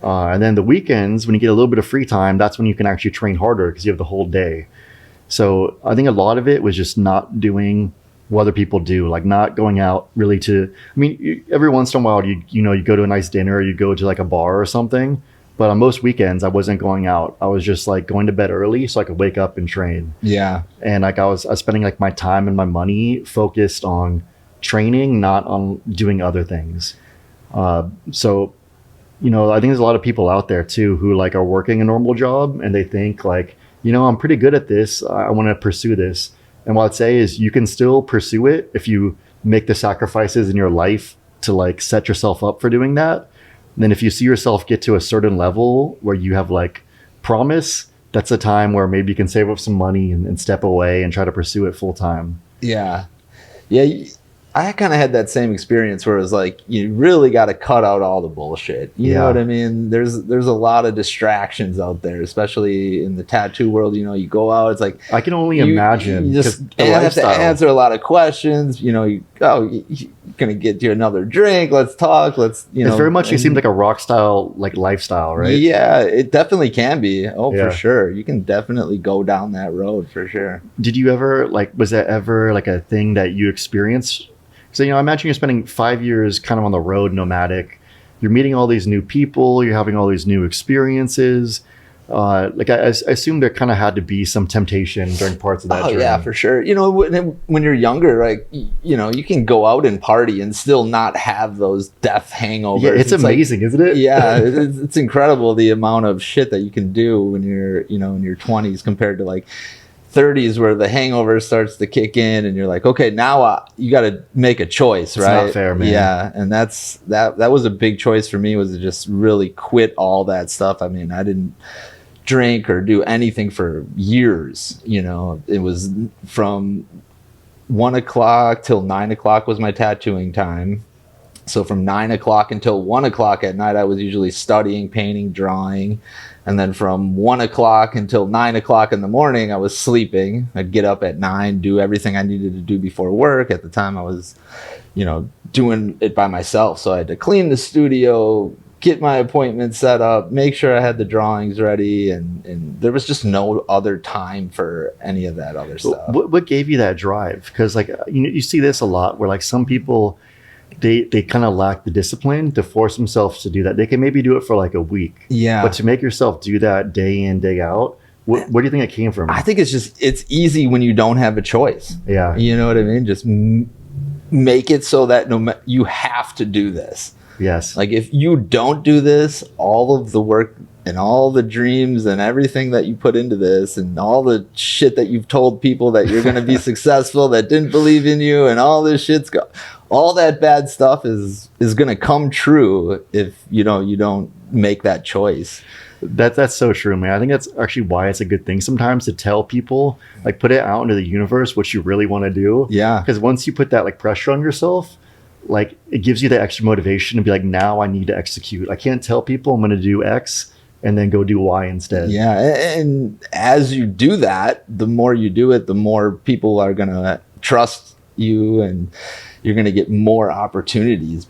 And then the weekends, when you get a little bit of free time, that's when you can actually train harder because you have the whole day. So I think a lot of it was just not doing what other people do, like not going out really to, I mean, every once in a while, you go to a nice dinner, or you go to like a bar or something. But on most weekends, I wasn't going out. I was just like going to bed early so I could wake up and train. And like I was spending like my time and my money focused on training, not on doing other things. So I think there's a lot of people out there too who like are working a normal job, and they think like, I'm pretty good at this. I want to pursue this. And what I'd say is you can still pursue it if you make the sacrifices in your life to like set yourself up for doing that. And then if you see yourself get to a certain level where you have like promise, that's a time where maybe you can save up some money and step away and try to pursue it full time. I kind of had that same experience where it was like, you really got to cut out all the bullshit. You know what I mean? There's a lot of distractions out there, especially in the tattoo world. You go out, it's like, I can only imagine. You just have to answer a lot of questions. You're going to get you another drink. Let's talk. It's very much, it seems like a rock style, like lifestyle, right? Yeah, it definitally can be. For sure. You can definitely go down that road for sure. Did you ever was that ever like a thing that you experienced? So, I imagine you're spending 5 years kind of on the road, nomadic. You're meeting all these new people. You're having all these new experiences. Like I assume there kind of had to be some temptation during parts of that Oh journey. yeah, for sure. You know, when you're younger, like you know, you can go out and party and still not have those death hangovers. Yeah, it's amazing, like, isn't it? yeah, it's incredible the amount of shit that you can do when you're, you know, in your 20s compared to like 30s where the hangover starts to kick in and you're like, okay, now you got to make a choice, It's right? not fair, man. Yeah, and that was a big choice for me, was to just really quit all that stuff. I mean, I didn't drink or do anything for years. You know, it was from 1 o'clock till 9 o'clock was my tattooing time. So from 9 o'clock until 1 o'clock at night, I was usually studying, painting, drawing. And then from 1 o'clock until 9 o'clock in the morning, I was sleeping. I'd get up at 9, do everything I needed to do before work. At the time, I was, you know, doing it by myself. So I had to clean the studio, get my appointment set up, make sure I had the drawings ready. And there was just no other time for any of that other stuff. What gave you that drive? Because like you see this a lot where like some people, they kind of lack the discipline to force themselves to do that. They can maybe do it for like a week. Yeah. But to make yourself do that day in, day out, where do you think it came from? I think it's easy when you don't have a choice. Yeah. You know what I mean? Just make it so that you have to do this. Yes. Like if you don't do this, all of the work and all the dreams and everything that you put into this and all the shit that you've told people that you're going to be successful that didn't believe in you and all this all that bad stuff is going to come true if you don't make that choice. That's so true, man. I think that's actually why it's a good thing sometimes to tell people, like put it out into the universe what you really want to do. Yeah. Because once you put that like pressure on yourself, like it gives you the extra motivation to be like, now I need to execute. I can't tell people I'm going to do X and then go do Y instead. Yeah. And as you do that, the more you do it, the more people are going to trust you and you're going to get more opportunities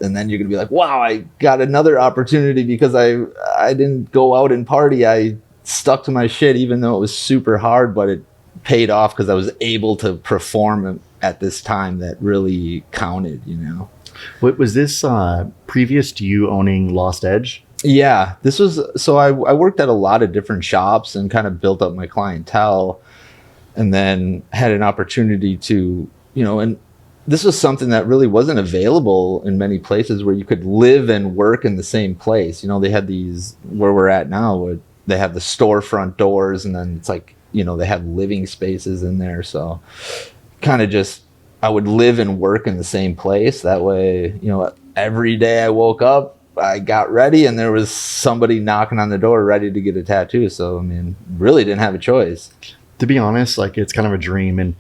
and then you're going to be like, wow, I got another opportunity because I didn't go out and party. I stuck to my shit, even though it was super hard, but it paid off because I was able to perform at this time that really counted, you know. What was this previous to you owning Lost Edge? Yeah, this was, so I worked at a lot of different shops and kind of built up my clientele and then had an opportunity to, you know, and this was something that really wasn't available in many places where you could live and work in the same place. You know, they had these, where we're at now, where they have the storefront doors and then it's like, you know, they have living spaces in there. So kind of just, I would live and work in the same place. That way, you know, every day I woke up, I got ready and there was somebody knocking on the door ready to get a tattoo. So, I mean, really didn't have a choice. To be honest, like it's kind of a dream. And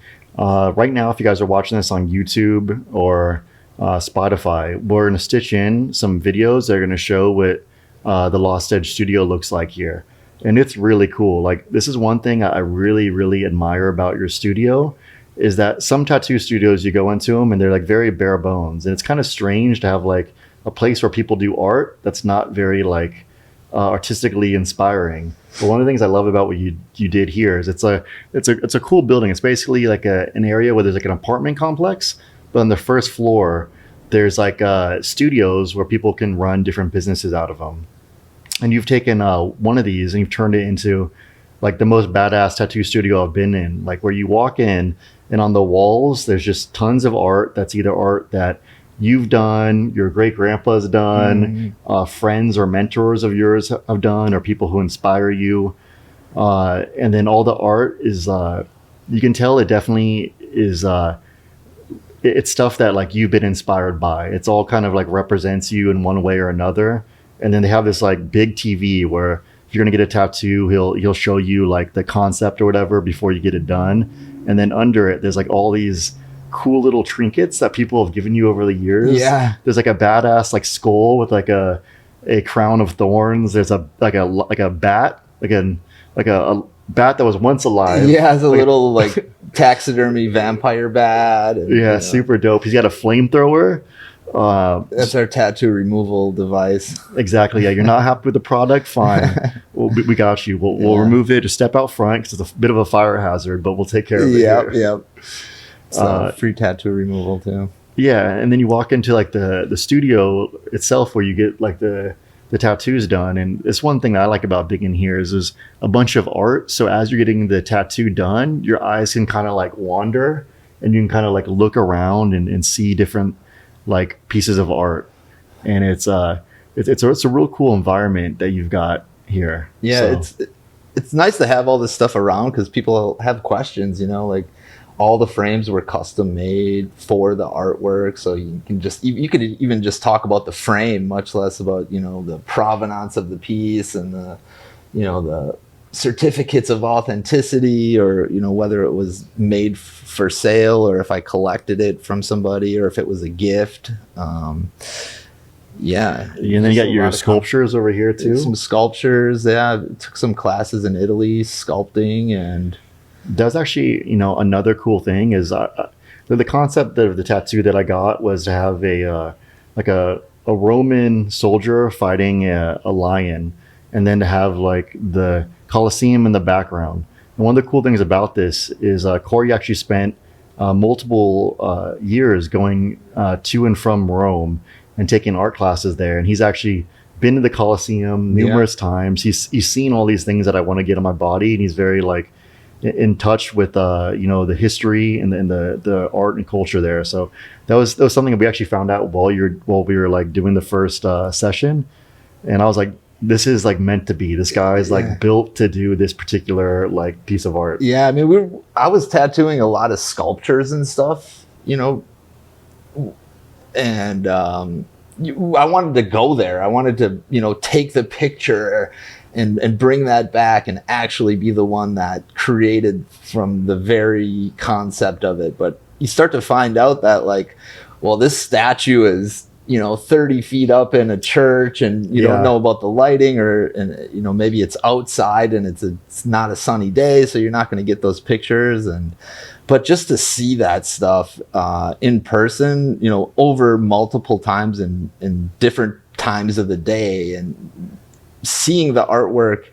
right now, if you guys are watching this on YouTube or Spotify, we're going to stitch in some videos that are going to show what the Lost Edge studio looks like here. And it's really cool. Like this is one thing I really, really admire about your studio is that some tattoo studios, you go into them and they're like very bare bones. And it's kind of strange to have like a place where people do art that's not very like artistically inspiring. But one of the things I love about what you did here is it's a cool building. It's basically like an area where there's like an apartment complex, but on the first floor there's like studios where people can run different businesses out of them. And you've taken one of these and you've turned it into like the most badass tattoo studio I've been in. Like where you walk in and on the walls there's just tons of art that's either art that you've done, your great grandpa's done, friends or mentors of yours have done, or people who inspire you. And then all the art is, you can tell it definitely is, it's stuff that like you've been inspired by. It's all kind of like represents you in one way or another. And then they have this like big TV where if you're gonna get a tattoo, he'll show you like the concept or whatever before you get it done. And then under it, there's like all these cool little trinkets that people have given you over the years. Yeah. There's like a badass like skull with like a crown of thorns. There's a bat, like a bat that was once alive. Yeah, it's a little like taxidermy vampire bat. And, yeah, you know, super dope. He's got a flamethrower. That's our tattoo removal device. Exactly. Yeah, you're not happy with the product? Fine. we got you. We'll remove it. Just step out front because it's a bit of a fire hazard, but we'll take care of it. Yep. So free tattoo removal too. Yeah, and then you walk into like the studio itself where you get like the the tattoos done. And it's one thing that I like about being in here is there's a bunch of art. So as you're getting the tattoo done, your eyes can kind of like wander, and you can kind of like look around and see different like pieces of art. And it's a real cool environment that you've got here. Yeah, So it's nice to have all this stuff around because people have questions, like all the frames were custom made for the artwork. So you could even just talk about the frame, much less about, the provenance of the piece and the certificates of authenticity, or, whether it was made for sale or if I collected it from somebody or if it was a gift. Yeah. And then you got your sculptures over here too. Some sculptures. Yeah. Took some classes in Italy, sculpting. And that's actually, another cool thing is the concept of the tattoo that I got was to have a Roman soldier fighting a lion, and then to have like the Colosseum in the background. And one of the cool things about this is Cory actually spent multiple years going to and from Rome and taking art classes there. And he's actually been to the Colosseum numerous times. He's seen all these things that I want to get on my body, and he's very like in touch with the history and the art and culture there. So that was something that we actually found out while we were like doing the first session. And I was like, this is like meant to be. This guy is like built to do this particular like piece of art. Yeah, I mean, I was tattooing a lot of sculptures and stuff, and I wanted to go there. I wanted to, take the picture and bring that back and actually be the one that created from the very concept of it. But you start to find out that like, well, this statue is, 30 feet up in a church, and you don't know about the lighting, and maybe it's outside and it's not a sunny day, so you're not going to get those pictures. But just to see that stuff in person, over multiple times in different times of the day, and seeing the artwork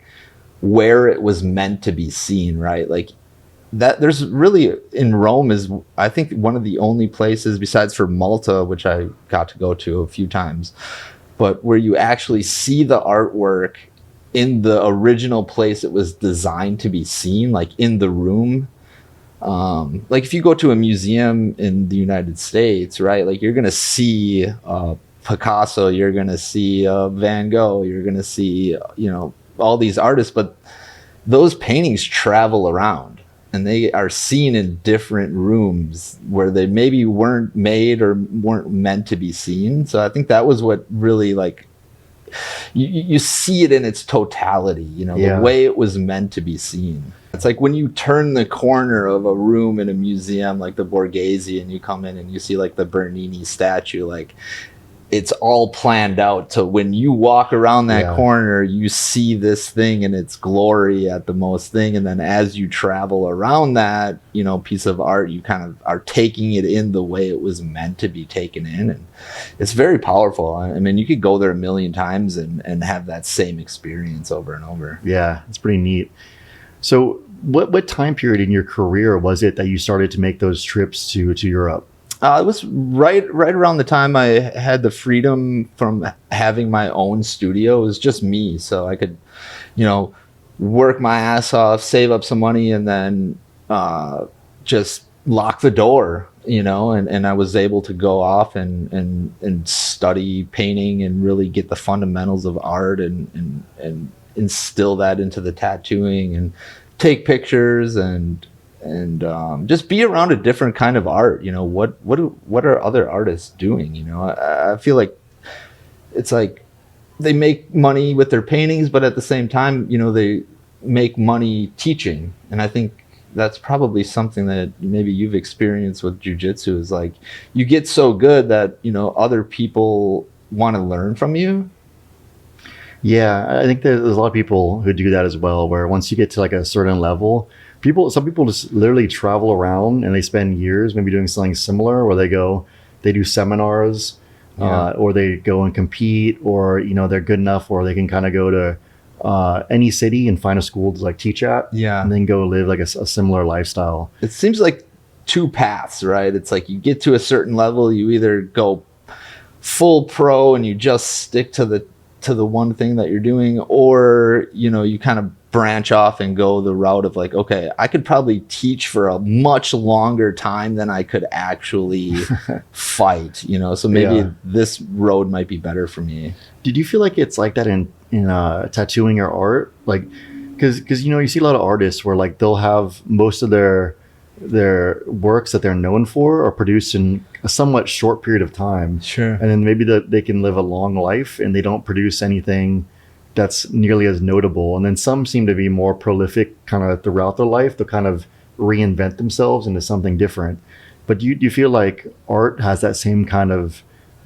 where it was meant to be seen, right? Like that, there's really, in Rome is, I think, one of the only places besides for Malta, which I got to go to a few times, but where you actually see the artwork in the original place it was designed to be seen, like in the room. Like if you go to a museum in the United States, right, like you're going to see Picasso, you're going to see Van Gogh, you're going to see, all these artists, but those paintings travel around and they are seen in different rooms where they maybe weren't made or weren't meant to be seen. So I think that was what really, like, you see it in its totality, the way it was meant to be seen. It's like when you turn the corner of a room in a museum like the Borghese and you come in and you see like the Bernini statue, like it's all planned out. So when you walk around that corner, you see this thing in its glory at the most thing. And then as you travel around that, piece of art, you kind of are taking it in the way it was meant to be taken in. And it's very powerful. I mean, you could go there a million times and have that same experience over and over. Yeah, it's pretty neat. So what time period in your career was it that you started to make those trips to Europe? It was right around the time I had the freedom from having my own studio. It was just me, so I could, work my ass off, save up some money, and then just lock the door, and I was able to go off and study painting and really get the fundamentals of art and instill that into the tattooing and take pictures and just be around a different kind of art. What are other artists doing? I feel like it's like they make money with their paintings, but at the same time, they make money teaching. And I think that's probably something that maybe you've experienced with jiu-jitsu, is like you get so good that, other people want to learn from you. Yeah, I think there's a lot of people who do that as well, where once you get to like a certain level, some people just literally travel around and they spend years maybe doing something similar, where they do seminars, or they go and compete, or they're good enough where they can kind of go to any city and find a school to like teach at, and then go live like a similar lifestyle. It seems like two paths, right? It's like you get to a certain level, you either go full pro and you just stick to the to the one thing that you're doing, or you kind of branch off and go the route of like, okay, I could probably teach for a much longer time than I could actually fight, so maybe this road might be better for me. Did you feel like it's like that in tattooing or art? Like, because you see a lot of artists where like they'll have most of their works that they're known for are produced in a somewhat short period of time. Sure. And then maybe they can live a long life and they don't produce anything that's nearly as notable. And then some seem to be more prolific kind of throughout their life. They'll kind of reinvent themselves into something different. But do you feel like art has that same kind of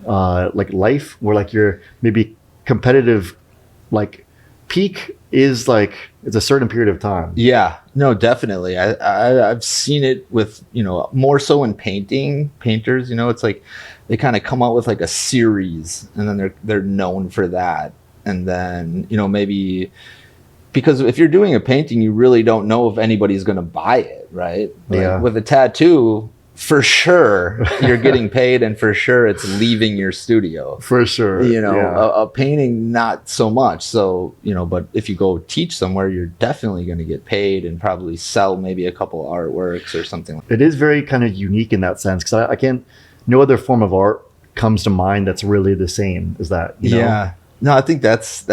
like life where like your maybe competitive like peak is like it's a certain period of time? Yeah, no, definitely. I've seen it with more so in painters. It's like they kind of come out with like a series, and then they're known for that. And then maybe because if you're doing a painting, you really don't know if anybody's going to buy it, right? Like with a tattoo, for sure you're getting paid, and for sure it's leaving your studio. For sure. A painting, not so much. So, but if you go teach somewhere, you're definitely going to get paid and probably sell maybe a couple artworks or something like that. It is very kind of unique in that sense, because I can't, no other form of art comes to mind that's really the same as that. Yeah. No, I think that's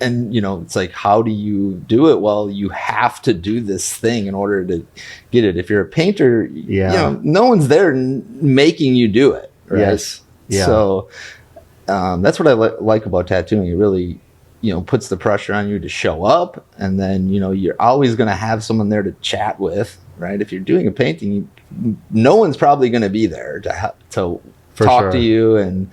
and it's like, how do you do it? Well, you have to do this thing in order to get it. If you're a painter, no one's there making you do it, right? Yes. Yeah. So that's what I like about tattooing. It really puts the pressure on you to show up, and then you're always going to have someone there to chat with, right? If you're doing a painting, no one's probably going to be there to talk to you, and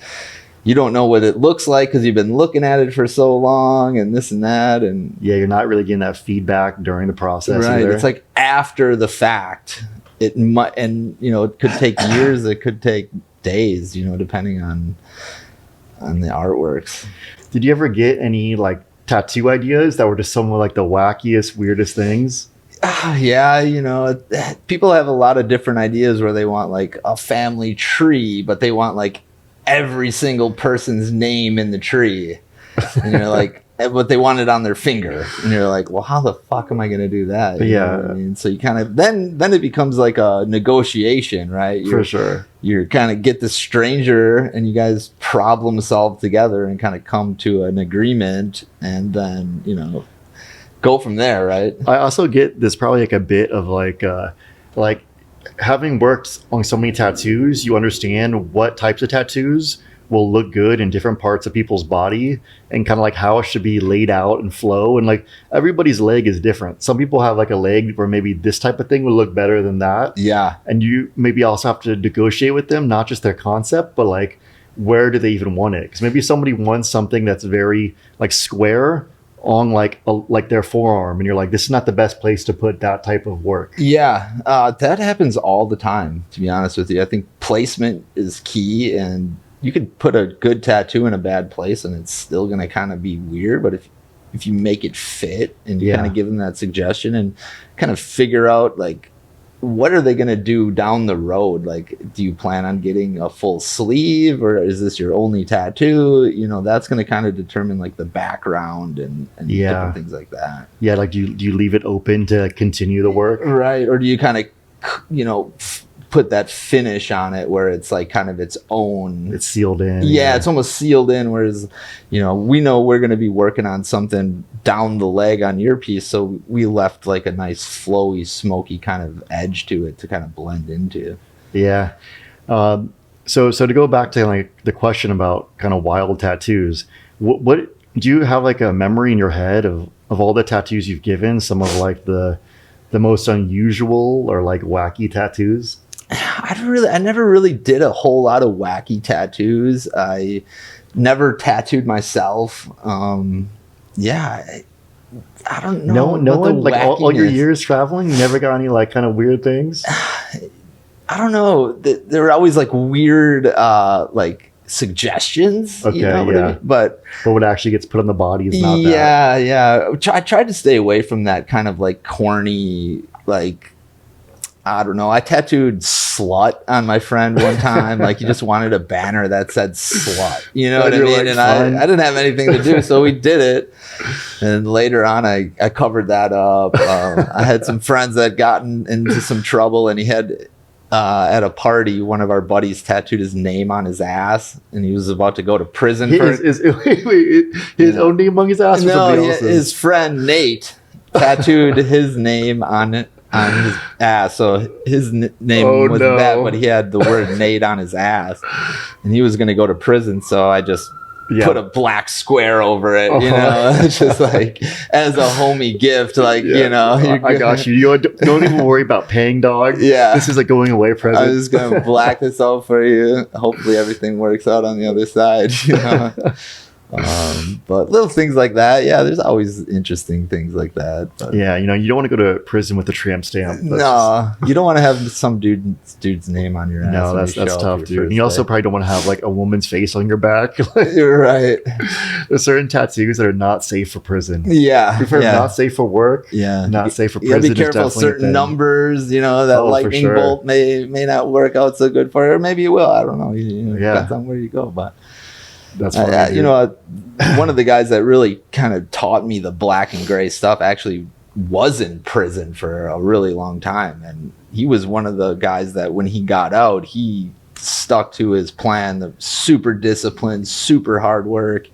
you don't know what it looks like because you've been looking at it for so long and this and that. And you're not really getting that feedback during the process. Right. Either. It's like after the fact. It might, and it could take years, it could take days, depending on the artworks. Did you ever get any like tattoo ideas that were just some of like the wackiest, weirdest things? Yeah, people have a lot of different ideas where they want like a family tree, but they want like every single person's name in the tree, and you're like, but they want it on their finger, and you're like, well, how the fuck am I going to do that? You know what I mean? So you kind of then it becomes like a negotiation, right? For sure. You kind of get the stranger, and you guys problem solve together and kind of come to an agreement, and then go from there, right? I also get this probably like a bit of like having worked on so many tattoos, you understand what types of tattoos will look good in different parts of people's body, and kind of like how it should be laid out and flow. And like everybody's leg is different. Some people have like a leg where maybe this type of thing would look better than that. Yeah. And you maybe also have to negotiate with them, not just their concept, but like where do they even want it? Because maybe somebody wants something that's very like square on like their forearm, and you're like, this is not the best place to put that type of work. That happens all the time, to be honest with you. I think placement is key, and you could put a good tattoo in a bad place and it's still going to kind of be weird. But if you make it fit and you kind of give them that suggestion and kind of figure out like, what are they going to do down the road? Like, do you plan on getting a full sleeve, or is this your only tattoo? That's going to kind of determine like the background and different things like that. Yeah. Like, do you leave it open to continue the work? Right. Or do you kind of, put that finish on it where it's like kind of its own, it's sealed in. It's almost sealed in, whereas we know we're going to be working on something down the leg on your piece, so we left like a nice flowy, smoky kind of edge to it to kind of blend into. So to go back to like the question about kind of wild tattoos, what do you have like a memory in your head of all the tattoos you've given, some of like the most unusual or like wacky tattoos? I never really did a whole lot of wacky tattoos. I never tattooed myself. I don't know. No one, like all your years traveling, you never got any like kind of weird things? I don't know. There were always like weird like suggestions. Okay, I mean? But what actually gets put on the body is not that. Yeah. I tried to stay away from that kind of like corny, like, I don't know. I tattooed slut on my friend one time. Like he just wanted a banner that said slut. You know what I mean? Like, and I didn't have anything to do, so we did it. And later on, I covered that up. I had some friends that had gotten into some trouble, and he had at a party, one of our buddies tattooed his name on his ass, and he was about to go to prison for his own name on his ass. No, his friend Nate tattooed his name on his ass, so his name was that, but he had the word Nate on his ass, and he was going to go to prison. So I just put a black square over it, you know, just like as a homie gift, like you know. I got you. You don't even worry about paying, dog. This is a going away present. I was just gonna black this out for you. Hopefully everything works out on the other side, you know. But little things like that, there's always interesting things like that. But you know, you don't want to go to prison with a tramp stamp. You don't want to have some dude's name on your ass. No, that's tough, dude. And you also probably don't want to have like a woman's face on your back. You're right. There's certain tattoos that are not safe for prison. Not safe for work. Not safe for prison. Be careful. Certain numbers, you know, that lightning bolt may not work out so good for you, or maybe it will. I don't know. Depends on where you go, but. That's funny, you know, one of the guys that really kind of taught me the black and gray stuff actually was in prison for a really long time. And he was one of the guys that when he got out, he stuck to his plan, the super disciplined, super hard work.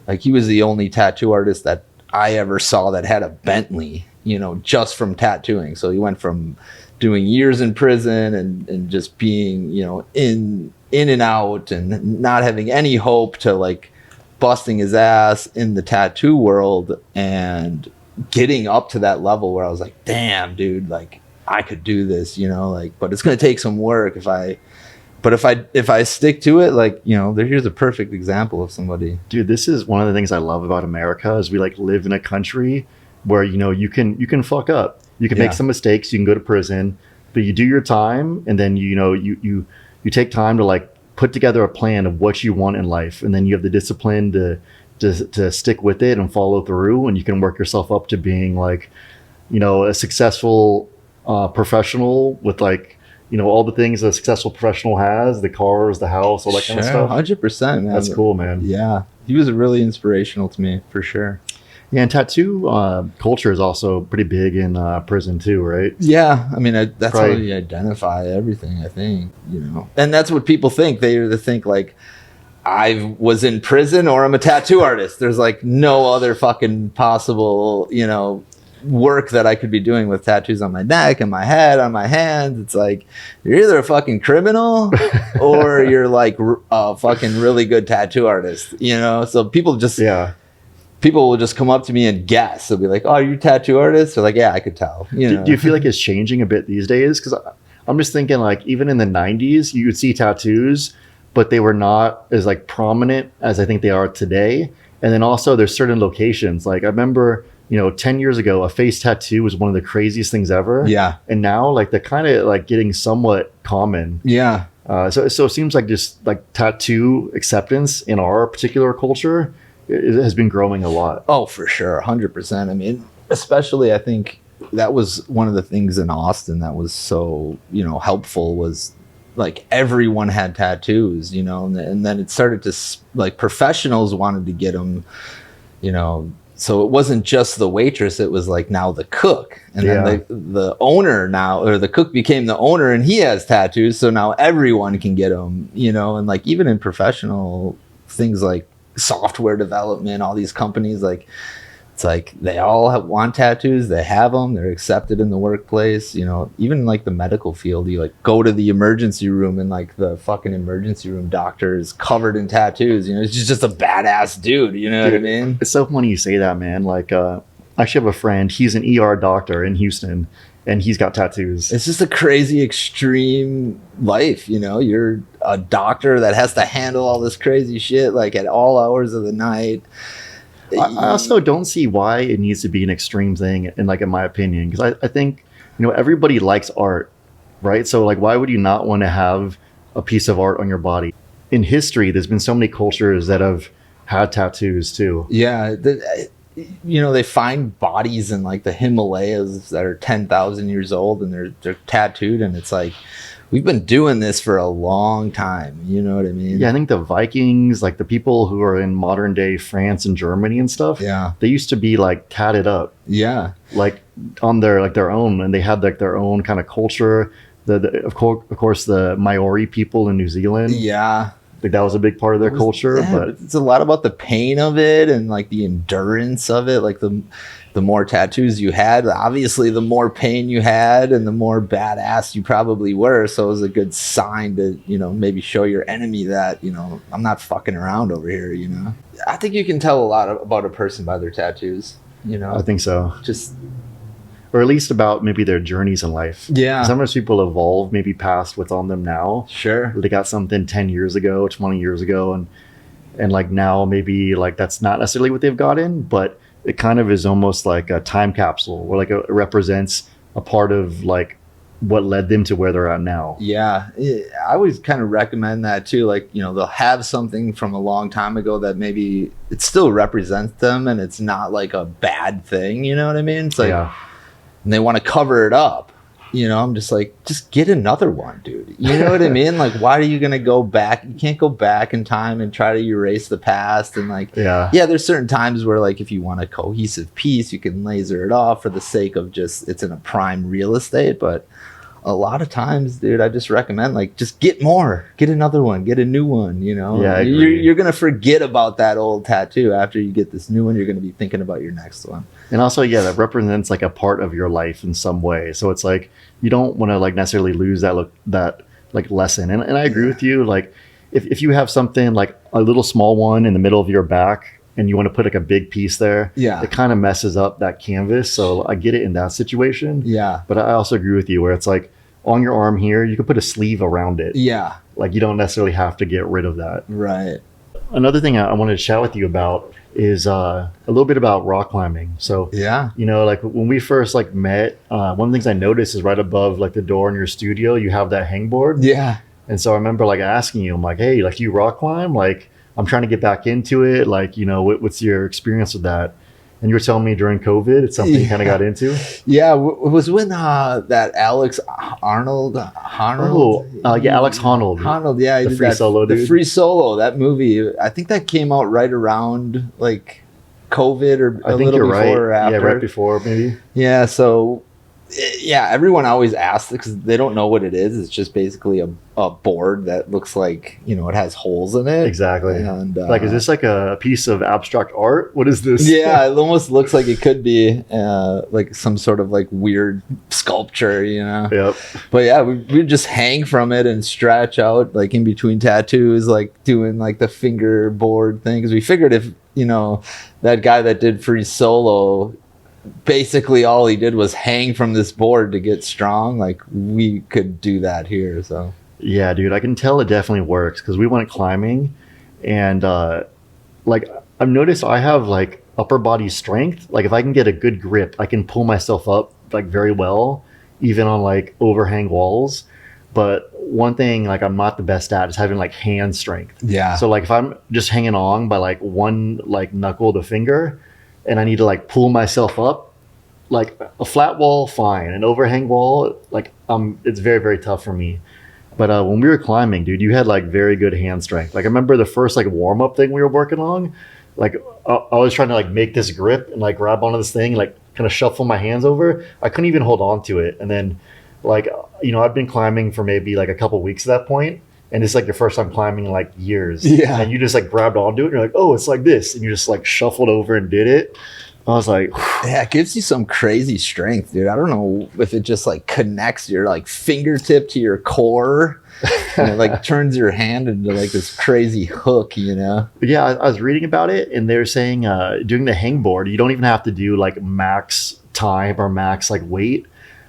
Like he was the only tattoo artist that I ever saw that had a Bentley, you know, just from tattooing. So he went from doing years in prison and just being, you know, in and out and not having any hope to like busting his ass in the tattoo world and getting up to that level where I was like, damn, dude, like I could do this, you know, like, but it's going to take some work if I stick to it, like, you know, here's a perfect example of somebody. Dude, this is one of the things I love about America is we like live in a country where, you know, you can fuck up. You can make some mistakes, you can go to prison, but you do your time and then, you know, you take time to like put together a plan of what you want in life. And then you have the discipline to stick with it and follow through. And you can work yourself up to being like, you know, a successful professional with like, you know, all the things a successful professional has, the cars, the house, all that kind of stuff. 100%, man. That's cool, man. Yeah. He was really inspirational to me for sure. Yeah, and tattoo culture is also pretty big in prison too, right? Yeah, I mean, that's how you identify everything, I think, you know. And that's what people think. They either think, like, I was in prison or I'm a tattoo artist. There's, like, no other fucking possible, you know, work that I could be doing with tattoos on my neck, and my head, on my hands. It's like, you're either a fucking criminal or you're, like, a fucking really good tattoo artist, you know? So people just... People will just come up to me and guess. They'll be like, "Oh, are you a tattoo artist?" They're like, "Yeah, I could tell." You know? Do you feel like it's changing a bit these days? Because I'm just thinking, like, even in the '90s, you would see tattoos, but they were not as like prominent as I think they are today. And then also, there's certain locations. Like I remember, you know, 10 years ago, a face tattoo was one of the craziest things ever. Yeah. And now, like, they're kind of like getting somewhat common. Yeah. So it seems like just like tattoo acceptance in our particular culture. It has been growing a lot. Oh, for sure. 100%. I mean, especially I think that was one of the things in Austin that was so, you know, helpful was like everyone had tattoos, you know, and then it started to like professionals wanted to get them, you know, so it wasn't just the waitress, it was like now the cook, and then the owner now, or the cook became the owner and he has tattoos. So now everyone can get them, you know, and like even in professional things like software development, all these companies, like it's like they all want tattoos, they have them, they're accepted in the workplace, you know. Even like the medical field, you like go to the emergency room and like the fucking emergency room doctor is covered in tattoos, you know. It's just a badass dude, you know. Dude, what I mean? It's so funny you say that, man. Like I actually have a friend, he's an ER doctor in Houston, and he's got tattoos. It's just a crazy extreme life, you know. You're a doctor that has to handle all this crazy shit like at all hours of the night. I also don't see why it needs to be an extreme thing, in my opinion, because I think, you know, everybody likes art, right? So like, why would you not want to have a piece of art on your body? In history, there's been so many cultures that have had tattoos too. Yeah, they find bodies in like the Himalayas that are 10,000 years old, and they're tattooed, and it's like, we've been doing this for a long time. You know what I mean? Yeah, I think the Vikings, like the people who are in modern day France and Germany and stuff, Yeah. they used to be like tatted up, Yeah. like on their own, and they had like their own kind of culture. Of course, the Maori people in New Zealand, Yeah. like that was a big part of their culture. Yeah, But it's a lot about the pain of it and like the endurance of it. Like the more tattoos you had, obviously the more pain you had and the more badass you probably were. So it was a good sign to, maybe show your enemy that, I'm not fucking around over here, I think you can tell a lot about a person by their tattoos, I think so, just, or at least about maybe their journeys in life. yeah. Sometimes people evolve maybe past what's on them now. Sure. They got something 10 years ago, 20 years ago, and like now maybe like that's not necessarily what they've gotten, but it kind of is almost like a time capsule where like it represents a part of like what led them to where they're at now. Yeah, I always kind of recommend that too. Like, they'll have something from a long time ago that maybe it still represents them and it's not like a bad thing. You know what I mean? It's like, Yeah. and they want to cover it up. I'm just like, just get another one, dude. You know what I mean? Like, why are you going to go back? You can't go back in time and try to erase the past. And like, Yeah. there's certain times where like, if you want a cohesive piece, you can laser it off for the sake of just, it's in a prime real estate. But a lot of times, dude, I just recommend like, just get more, get another one, get a new one, Yeah, I agree. you're going to forget about that old tattoo after you get this new one. You're going to be thinking about your next one. And also, yeah, that represents like a part of your life in some way. So it's like you don't want to like necessarily lose that like lesson. And I agree with you. Like if you have something like a little small one in the middle of your back and you want to put like a big piece there, Yeah. it kind of messes up that canvas. So I get it in that situation. Yeah. But I also agree with you where it's like on your arm here, you can put a sleeve around it. Yeah. Like you don't necessarily have to get rid of that. Right. Another thing I wanted to chat with you about is a little bit about rock climbing. So Yeah. like when we first like met, one of the things I noticed is right above like the door in your studio, you have that hangboard. Yeah. And so I remember like asking you, I'm like, hey, like do you rock climb? Like I'm trying to get back into it. Like, what's your experience with that? And you were telling me during COVID, it's something you kind of got into. Yeah. It was when that Alex Arnold. Yeah, Alex Honnold. Honnold, yeah. He The did Free that, Solo the dude. Free Solo, that movie. I think that came out right around like COVID or I a think little you're right. before or after. Yeah, right before maybe. Yeah, so everyone always asks because they don't know what it is. It's just basically a board that looks like, it has holes in it. Exactly. And Like, is this like a piece of abstract art? What is this? yeah, it almost looks like it could be like some sort of like weird sculpture, Yep. But yeah, we just hang from it and stretch out like in between tattoos, like doing like the fingerboard thing. Because we figured if, that guy that did Free Solo, basically all he did was hang from this board to get strong. Like we could do that here. So Yeah, dude, I can tell it definitely works because we went climbing and like I've noticed I have like upper body strength. Like if I can get a good grip, I can pull myself up like very well, even on like overhang walls. But one thing like I'm not the best at is having like hand strength. yeah. So like if I'm just hanging on by like one like knuckle to finger and I need to like pull myself up, like a flat wall, fine. An overhang wall, like it's very, very tough for me. But when we were climbing, dude, you had like very good hand strength. Like I remember the first like warm up thing we were working on, like I was trying to like make this grip and like grab onto this thing, and, like kind of shuffle my hands over. I couldn't even hold on to it. And then like, I've been climbing for maybe like a couple weeks at that point, and it's like your first time climbing in like years. Yeah. And you just like grabbed onto it and you're like, oh, it's like this. And you just like shuffled over and did it. I was like, Yeah, it gives you some crazy strength, dude. I don't know if it just like connects your like fingertip to your core and it like turns your hand into like this crazy hook, yeah, I was reading about it and they're saying doing the hangboard, you don't even have to do like max time or max like weight,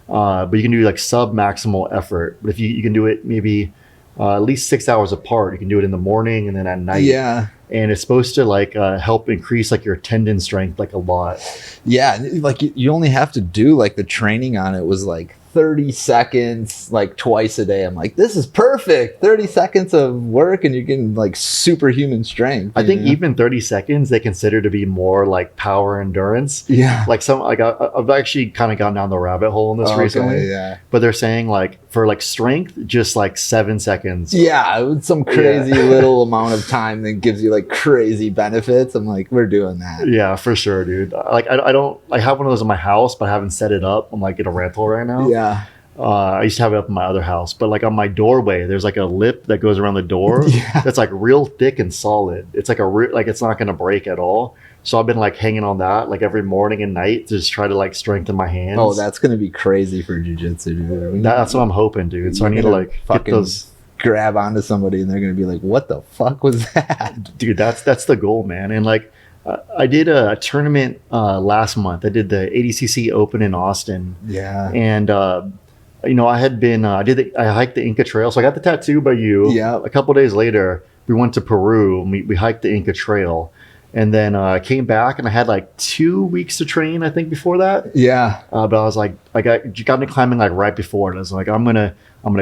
but you can do like sub maximal effort. But if you can do it maybe at least 6 hours apart, you can do it in the morning and then at night. Yeah. And it's supposed to like help increase like your tendon strength like a lot. Yeah, like you only have to do like the training on it was like 30 seconds like twice a day. I'm like, this is perfect. 30 seconds of work and you're getting like superhuman strength. I think even 30 seconds they consider to be more like power endurance. Yeah. Like I've actually kind of gone down the rabbit hole in this recently. Yeah. But they're saying like for like strength, just like 7 seconds. Yeah, with some crazy little amount of time that gives you like crazy benefits. I'm like, we're doing that. Yeah, for sure, dude. Like I don't I have one of those in my house, but I haven't set it up. I'm like in a rental right now. Yeah. I used to have it up in my other house, but like on my doorway, there's like a lip that goes around the door Yeah. that's like real thick and solid. It's like like it's not gonna break at all. So I've been like hanging on that like every morning and night to just try to like strengthen my hands. Oh, that's gonna be crazy for jujitsu, dude. That's what I'm hoping, dude. So I need to like get those. Grab onto somebody and they're gonna be like, "What the fuck was that?" Dude, that's the goal, man. And like I did a tournament last month. I did the ADCC Open in Austin. Yeah. And you know, I had been I hiked the Inca Trail, so I got the tattoo by you. Yeah. A couple days later, we went to Peru and we hiked the Inca Trail, and then I came back and I had like 2 weeks to train, I think, before that. Yeah. But I was like, I got into climbing like right before, and I was like, I'm gonna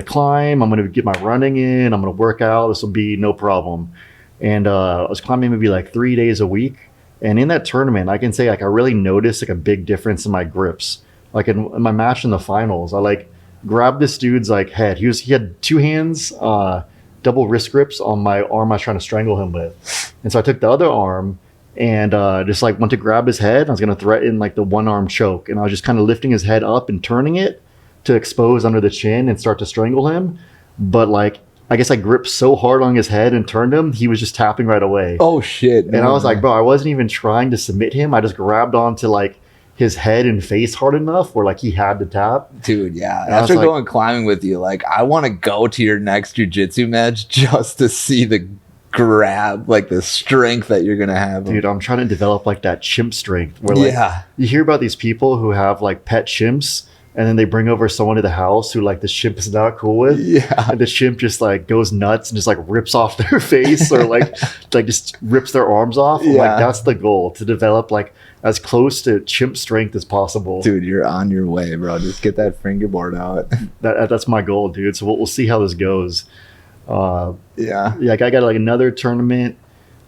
climb, I'm gonna get my running in, I'm gonna work out. This will be no problem. And I was climbing maybe like 3 days a week. And in that tournament, I can say like I really noticed like a big difference in my grips. Like in my match in the finals, I like grabbed this dude's like head. He had two hands, double wrist grips on my arm I was trying to strangle him with. And so I took the other arm and just like went to grab his head. I was going to threaten like the one arm choke. And I was just kind of lifting his head up and turning it to expose under the chin and start to strangle him. But like, I guess I gripped so hard on his head and turned him, he was just tapping right away. Oh shit. And I was like, bro, I wasn't even trying to submit him. I just grabbed onto like his head and face hard enough where like he had to tap. Dude, yeah. And After going climbing with you, like I want to go to your next jiu-jitsu match just to see the grab, like the strength that you're gonna have. Dude, I'm trying to develop like that chimp strength where like you hear about these people who have like pet chimps and then they bring over someone to the house who like the chimp is not cool with. Yeah. And the chimp just like goes nuts and just like rips off their face or like just rips their arms off. Yeah. Like that's the goal, to develop like as close to chimp strength as possible. Dude, you're on your way, bro. Just get that fingerboard out. That's my goal, dude. So we'll see how this goes. Yeah. Like I got like another tournament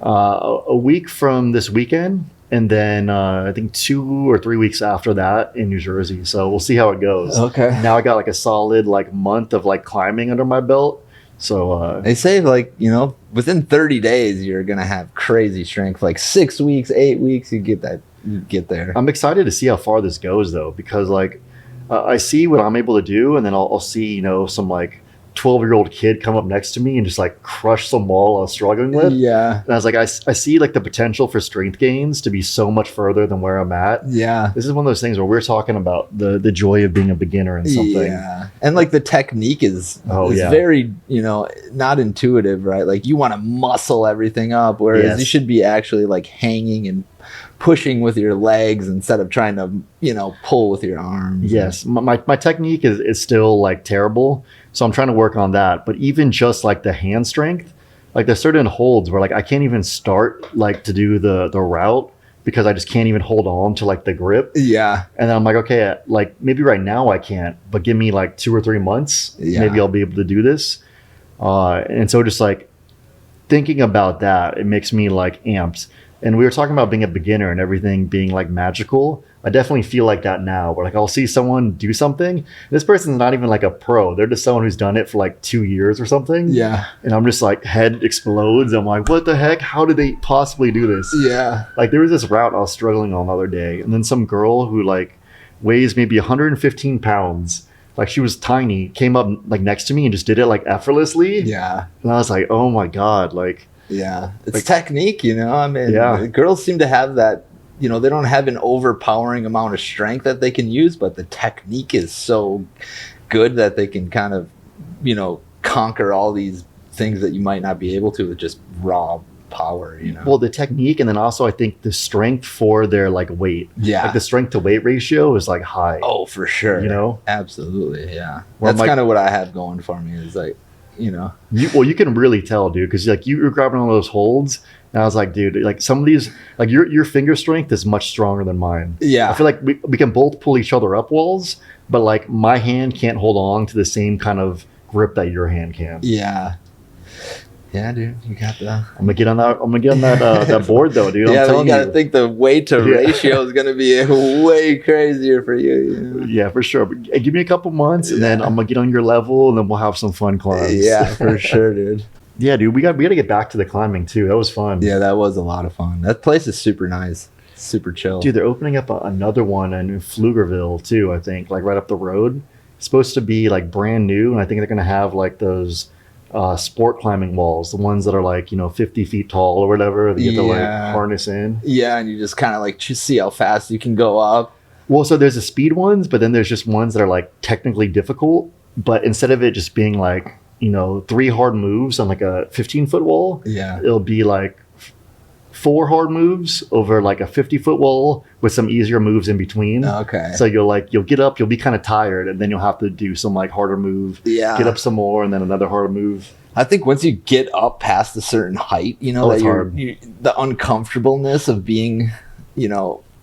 a week from this weekend. And then I think 2 or 3 weeks after that in New Jersey. So we'll see how it goes. Okay. Now I got like a solid like month of like climbing under my belt. So they say like, you know, within 30 days you're gonna have crazy strength. Like 6 weeks, 8 weeks, you get there. I'm excited to see how far this goes though, because like I see what I'm able to do, and then I'll see, you know, some like 12-year-old kid come up next to me and just like crush some wall I was struggling with. Yeah. And I was like, I see like the potential for strength gains to be so much further than where I'm at. Yeah. This is one of those things where we're talking about the joy of being a beginner in something. Yeah. And like the technique is yeah. very, you know, not intuitive, right? Like you want to muscle everything up, whereas you should be actually like hanging and pushing with your legs instead of trying to, you know, pull with your arms. Yes. My technique is still like terrible. So I'm trying to work on that. But even just like the hand strength, like there's certain holds where like I can't even start like to do the route because I just can't even hold on to like the grip. Yeah. And then I'm like, okay, like maybe right now I can't, but give me like 2 or 3 months. Yeah. Maybe I'll be able to do this. And so just like thinking about that, it makes me like amped. And we were talking about being a beginner and everything being like magical. I definitely feel like that now, where like I'll see someone do something. This person's not even like a pro. They're just someone who's done it for like 2 years or something. Yeah. And I'm just like, head explodes. I'm like, what the heck? How did they possibly do this? Yeah. Like there was this route I was struggling on the other day. And then some girl who like weighs maybe 115 pounds, like she was tiny, came up like next to me and just did it like effortlessly. Yeah. And I was like, oh my God. Like, yeah, it's like, technique, you know. I mean, yeah. Girls seem to have that, you know, they don't have an overpowering amount of strength that they can use, but the technique is so good that they can kind of, you know, conquer all these things that you might not be able to with just raw power, you know. Well, the technique, and then also I think the strength for their like weight. Yeah. Like the strength to weight ratio is like high. Oh, for sure. You know? Absolutely, yeah. Well, that's kind of what I have going for me is like, You can really tell, dude, because like you were grabbing all those holds, and I was like, dude, like some of these, like your finger strength is much stronger than mine. Yeah. I feel like we can both pull each other up walls, but like my hand can't hold on to the same kind of grip that your hand can. Yeah. Yeah, dude, you got the. I'm gonna get on that that board though, dude. Yeah, I'm telling you gotta think the weight to ratio is gonna be way crazier for you. Yeah, for sure. But give me a couple months, and then I'm gonna get on your level, and then we'll have some fun climbs. Yeah, for sure, dude. Yeah, dude, we got to get back to the climbing too. That was fun. Yeah, that was a lot of fun. That place is super nice, super chill. Dude, they're opening up another one in Pflugerville too. I think like right up the road. It's supposed to be like brand new, and I think they're gonna have like those sport climbing walls, the ones that are like 50 feet tall or whatever. That you have to like harness in. Yeah, and you just kind of like see how fast you can go up. Well, so there's the speed ones, but then there's just ones that are like technically difficult. But instead of it just being like 3 hard moves on like a 15-foot wall, it'll be like 4 hard moves over like a 50-foot wall with some easier moves in between. Okay. So you'll get up, you'll be kind of tired, and then you'll have to do some like harder move. Yeah. Get up some more, and then another harder move. I think once you get up past a certain height, that the uncomfortableness of being,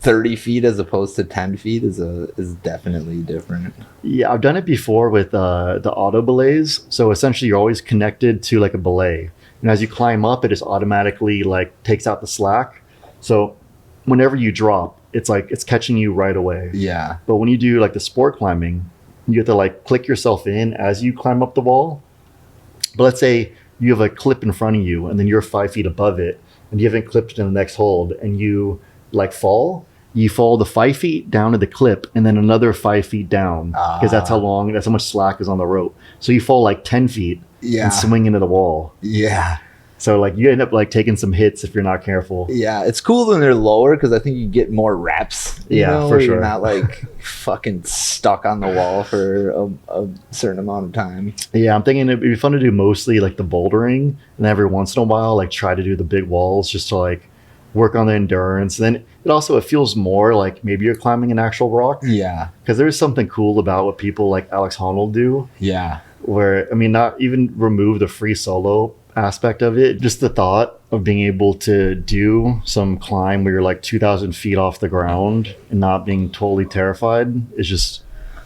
30 feet as opposed to 10 feet is definitely different. Yeah, I've done it before with the auto belays. So essentially you're always connected to like a belay. And as you climb up, it just automatically like takes out the slack. So whenever you drop, it's like it's catching you right away. Yeah. But when you do like the sport climbing, you have to like click yourself in as you climb up the wall. But let's say you have a clip in front of you and then you're 5 feet above it and you haven't clipped in the next hold and you like fall. You fall the 5 feet down to the clip and then another 5 feet down because that's how much slack is on the rope. So you fall like 10 feet and swing into the wall. Yeah. So like you end up like taking some hits if you're not careful. Yeah, it's cool when they're lower because I think you get more reps. For sure. You're not like fucking stuck on the wall for a certain amount of time. Yeah, I'm thinking it'd be fun to do mostly like the bouldering and every once in a while like try to do the big walls just to like work on the endurance. And then it feels more like maybe you're climbing an actual rock. Yeah. Because there's something cool about what people like Alex Honnold do. Yeah. Where, I mean, not even remove the free solo aspect of it, just the thought of being able to do some climb where you're like 2,000 feet off the ground and not being totally terrified is just,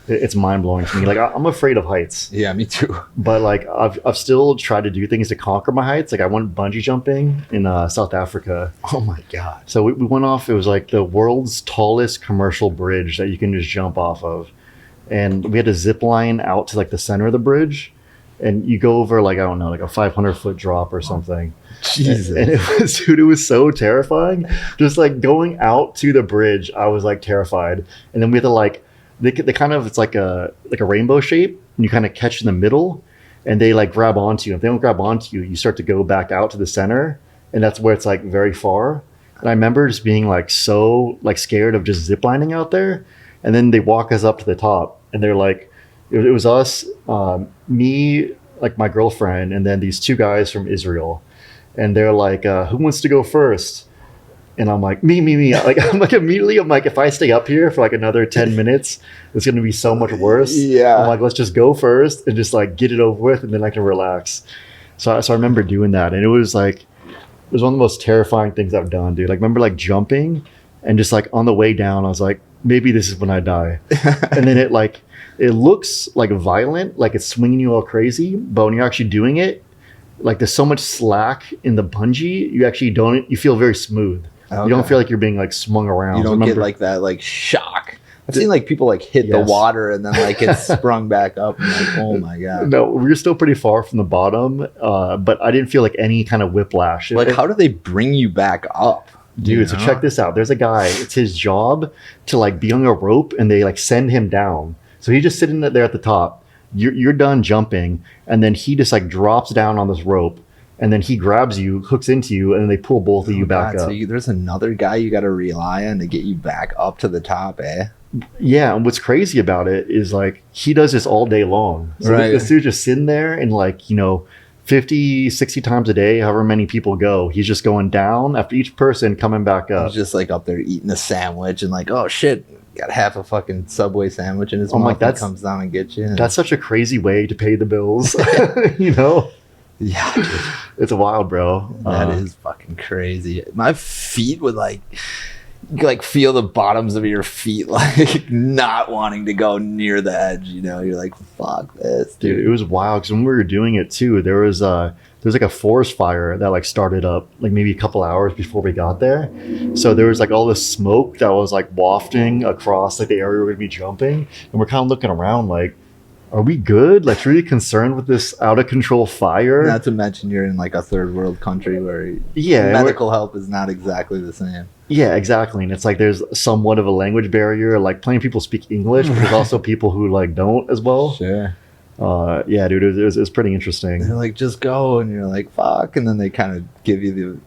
it's mind-blowing to me. Like I'm afraid of heights. Yeah, me too. But like I've still tried to do things to conquer my heights. Like I went bungee jumping in South Africa. Oh my god. So we went off, it was like the world's tallest commercial bridge that you can just jump off of, and we had to zip line out to like the center of the bridge, and you go over like, I don't know, like a 500-foot drop or something. Jesus. And it was so terrifying. Just like going out to the bridge, I was like terrified. And then we had to like, they kind of, it's like a rainbow shape, and you kind of catch in the middle, and they like grab onto you. If they don't grab onto you, you start to go back out to the center, and that's where it's like very far. And I remember just being like so like scared of just ziplining out there. And then they walk us up to the top, and they're like, it was us, me, like my girlfriend, and then these 2 guys from Israel. And they're like, who wants to go first? And I'm like, me. Like, I'm like, immediately, I'm like, if I stay up here for like another 10 minutes, it's going to be so much worse. Yeah. I'm like, let's just go first and just like get it over with, and then I can relax. So I remember doing that. And it was one of the most terrifying things I've done, dude. Like, I remember like jumping and just like on the way down, I was like, maybe this is when I die. And then it looks like violent, like it's swinging you all crazy. But when you're actually doing it, like there's so much slack in the bungee, you feel very smooth. Okay. You don't feel like you're being like swung around. You don't get like that like shock. I've seen like people like hit the water and then like it's sprung back up. And like, oh my god. No, we were still pretty far from the bottom, but I didn't feel like any kind of whiplash. Like, how do they bring you back up? Dude, so check this out. There's a guy, it's his job to like be on a rope, and they like send him down. So he's just sitting there at the top. You're done jumping, and then he just like drops down on this rope, and then he grabs you, hooks into you, and then they pull both of you back up. So there's another guy you got to rely on to get you back up to the top, eh? Yeah, and what's crazy about it is like he does this all day long. So this dude's just sitting there and like, 50, 60 times a day, however many people go, he's just going down after each person coming back up. He's just like up there eating a sandwich and like, oh shit, got half a fucking Subway sandwich in his I'm mouth. like, that's comes down and gets you. that's such a crazy way to pay the bills. You know, Yeah, dude, it's wild, bro. that is fucking crazy. My feet would like feel the bottoms of your feet like not wanting to go near the edge. You know, you're like, fuck this, dude. It was wild because when we were doing it too, there was like a forest fire that like started up like maybe a couple hours before we got there. So there was like all this smoke that was like wafting across like the area we're gonna be jumping, and we're kind of looking around like, are we good? Like, really concerned with this out of control fire? Not to mention you're in like a third world country where Yeah, medical help is not exactly the same. yeah, exactly. And it's like there's somewhat of a language barrier. Like, plenty of people speak English, but there's also people who like don't as well. Sure. Yeah, dude, it was pretty interesting. They're like, just go, and you're like, fuck, and then they kind of give you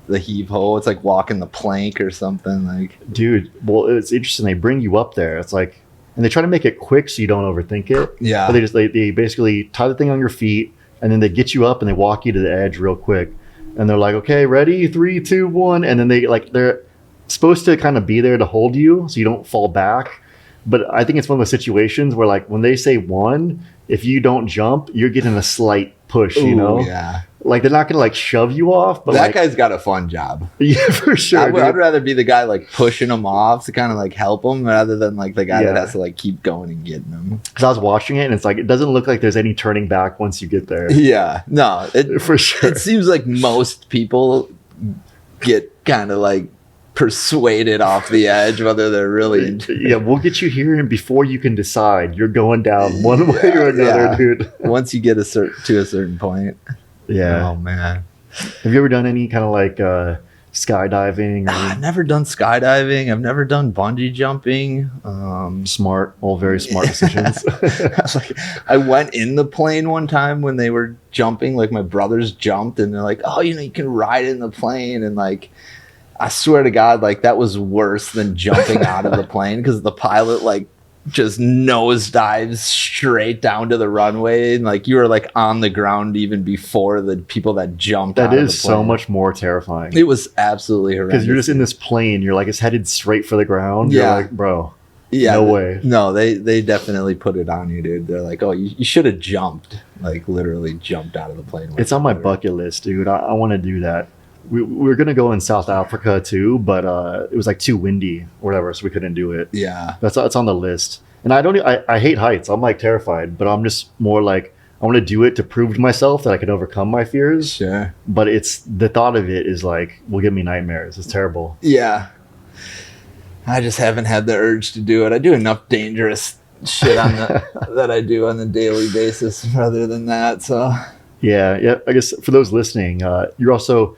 the heave ho. It's like walking the plank or something. Like, dude, well, it's interesting. They bring you up there. It's like, and they try to make it quick so you don't overthink it. yeah, But they basically tie the thing on your feet, and then they get you up and they walk you to the edge real quick. And they're like, okay, ready, 3, 2, 1, and then they're supposed to kind of be there to hold you so you don't fall back. But I think it's one of those situations where like when they say 1, if you don't jump, you're getting a slight push. You know, yeah. like they're not gonna like shove you off. But That like, guy's got a fun job. yeah, for sure. I'd rather be the guy like pushing him off to kind of like help him rather than like the guy that has to like keep going and getting him. Because I was watching it and it's like it doesn't look like there's any turning back once you get there. Yeah, no, For sure. It seems like most people get kind of like persuaded off the edge, whether they're really into Yeah, we'll get you here, and before you can decide, you're going down one way or another, Yeah. dude. once you get to a certain point. Yeah. Oh man, Have you ever done any kind of like skydiving? I've never done skydiving. I've never done bungee jumping. Smart, all very smart decisions. I went in the plane one time when they were jumping. Like my brothers jumped, and they're like, "Oh, you can ride in the plane," and like. I swear to God, like that was worse than jumping out of the plane because the pilot like just nosedives straight down to the runway, and like you were like on the ground even before the people that jumped. That out of is the so plane. much more terrifying. It was absolutely horrendous Because you're just in this plane, you're like it's headed straight for the ground. Yeah. You're like, bro, Yeah, no way. No, they definitely put it on you, dude. They're like, oh, you should have jumped, like literally jumped out of the plane. It's on my bucket list, dude. I want to do that. We were gonna go in South Africa too, but it was like too windy or whatever, so we couldn't do it. Yeah, That's on the list. And I hate heights. I'm like terrified, but I'm just more like I want to do it to prove to myself that I can overcome my fears. sure. But it's the thought of it is like will give me nightmares. It's terrible. Yeah, I just haven't had the urge to do it. I do enough dangerous shit on the that I do on a daily basis rather than that. So Yeah. I guess for those listening, you're also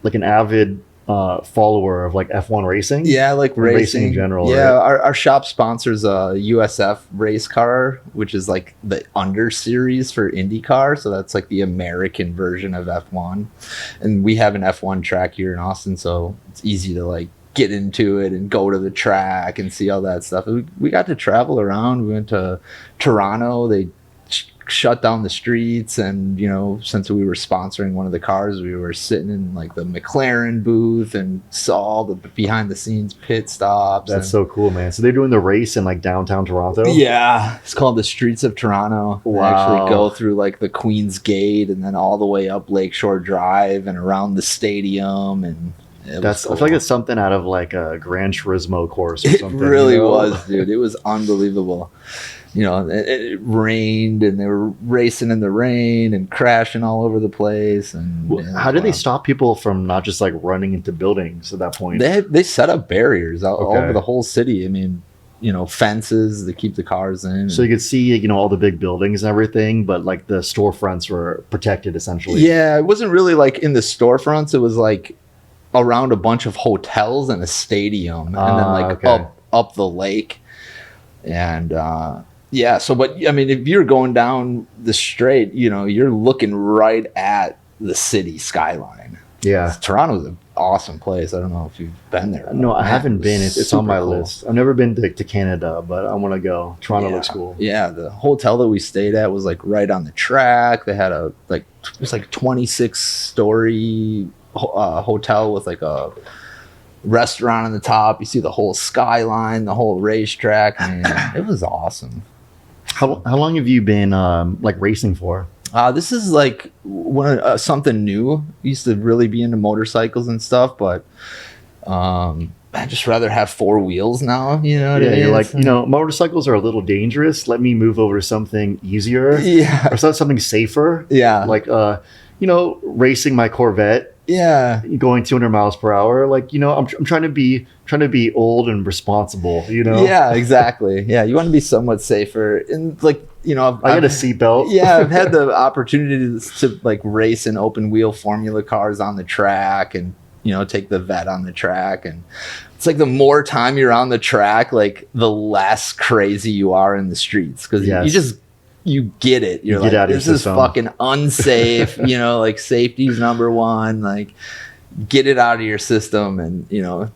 like an avid follower of like F1 racing. yeah, like racing in general. Yeah, right? our shop sponsors a USF race car, which is like the under series for IndyCar. So that's like the American version of F1. And we have an F1 track here in Austin, so it's easy to like get into it and go to the track and see all that stuff. We got to travel around. We went to Toronto. They shut down the streets, and since we were sponsoring one of the cars, we were sitting in like the McLaren booth and saw all the behind the scenes pit stops. That's so cool, man. So they're doing the race in like downtown Toronto. Yeah, it's called the Streets of Toronto. Wow. They actually go through like the Queen's Gate and then all the way up Lakeshore Drive and around the stadium, and I feel like it's something out of like a Gran Turismo course or it something. really was, dude. It was unbelievable. It rained, and they were racing in the rain and crashing all over the place. And How did they stop people from not just like running into buildings at that point? They set up barriers all Okay. over the whole city. I mean, fences to keep the cars in. So you could see, all the big buildings and everything, but like the storefronts were protected essentially. Yeah, it wasn't really like in the storefronts. It was like around a bunch of hotels and a stadium, and then like okay. up the lake. And yeah, so but I mean, if you're going down the straight, you're looking right at the city skyline. Yeah. Toronto's an awesome place. I don't know if you've been there. No, I haven't been. It's on super my cool. list. I've never been to Canada, but I want to go. Toronto Yeah. looks cool. Yeah, the hotel that we stayed at was like right on the track. They had it was like 26-story hotel with like a restaurant on the top. You see the whole skyline, the whole racetrack. Man, it was awesome. How long have you been like racing for? This is like something new. I used to really be into motorcycles and stuff, but I just rather have four wheels now. You know what I mean? You're like, motorcycles are a little dangerous. Let me move over to something easier. Yeah. Or something safer. Yeah. Like, racing my Corvette. Yeah. Going 200 miles per hour. Like, I'm trying to be old and responsible, Yeah, exactly. Yeah. You want to be somewhat safer. And like, I got a seatbelt. Yeah. I've had the opportunity to like race in open wheel formula cars on the track and, take the vet on the track. And it's like the more time you're on the track, like the less crazy you are in the streets. Cause you get it. You're like, this is fucking unsafe. Like safety's number one. Like get it out of your system and,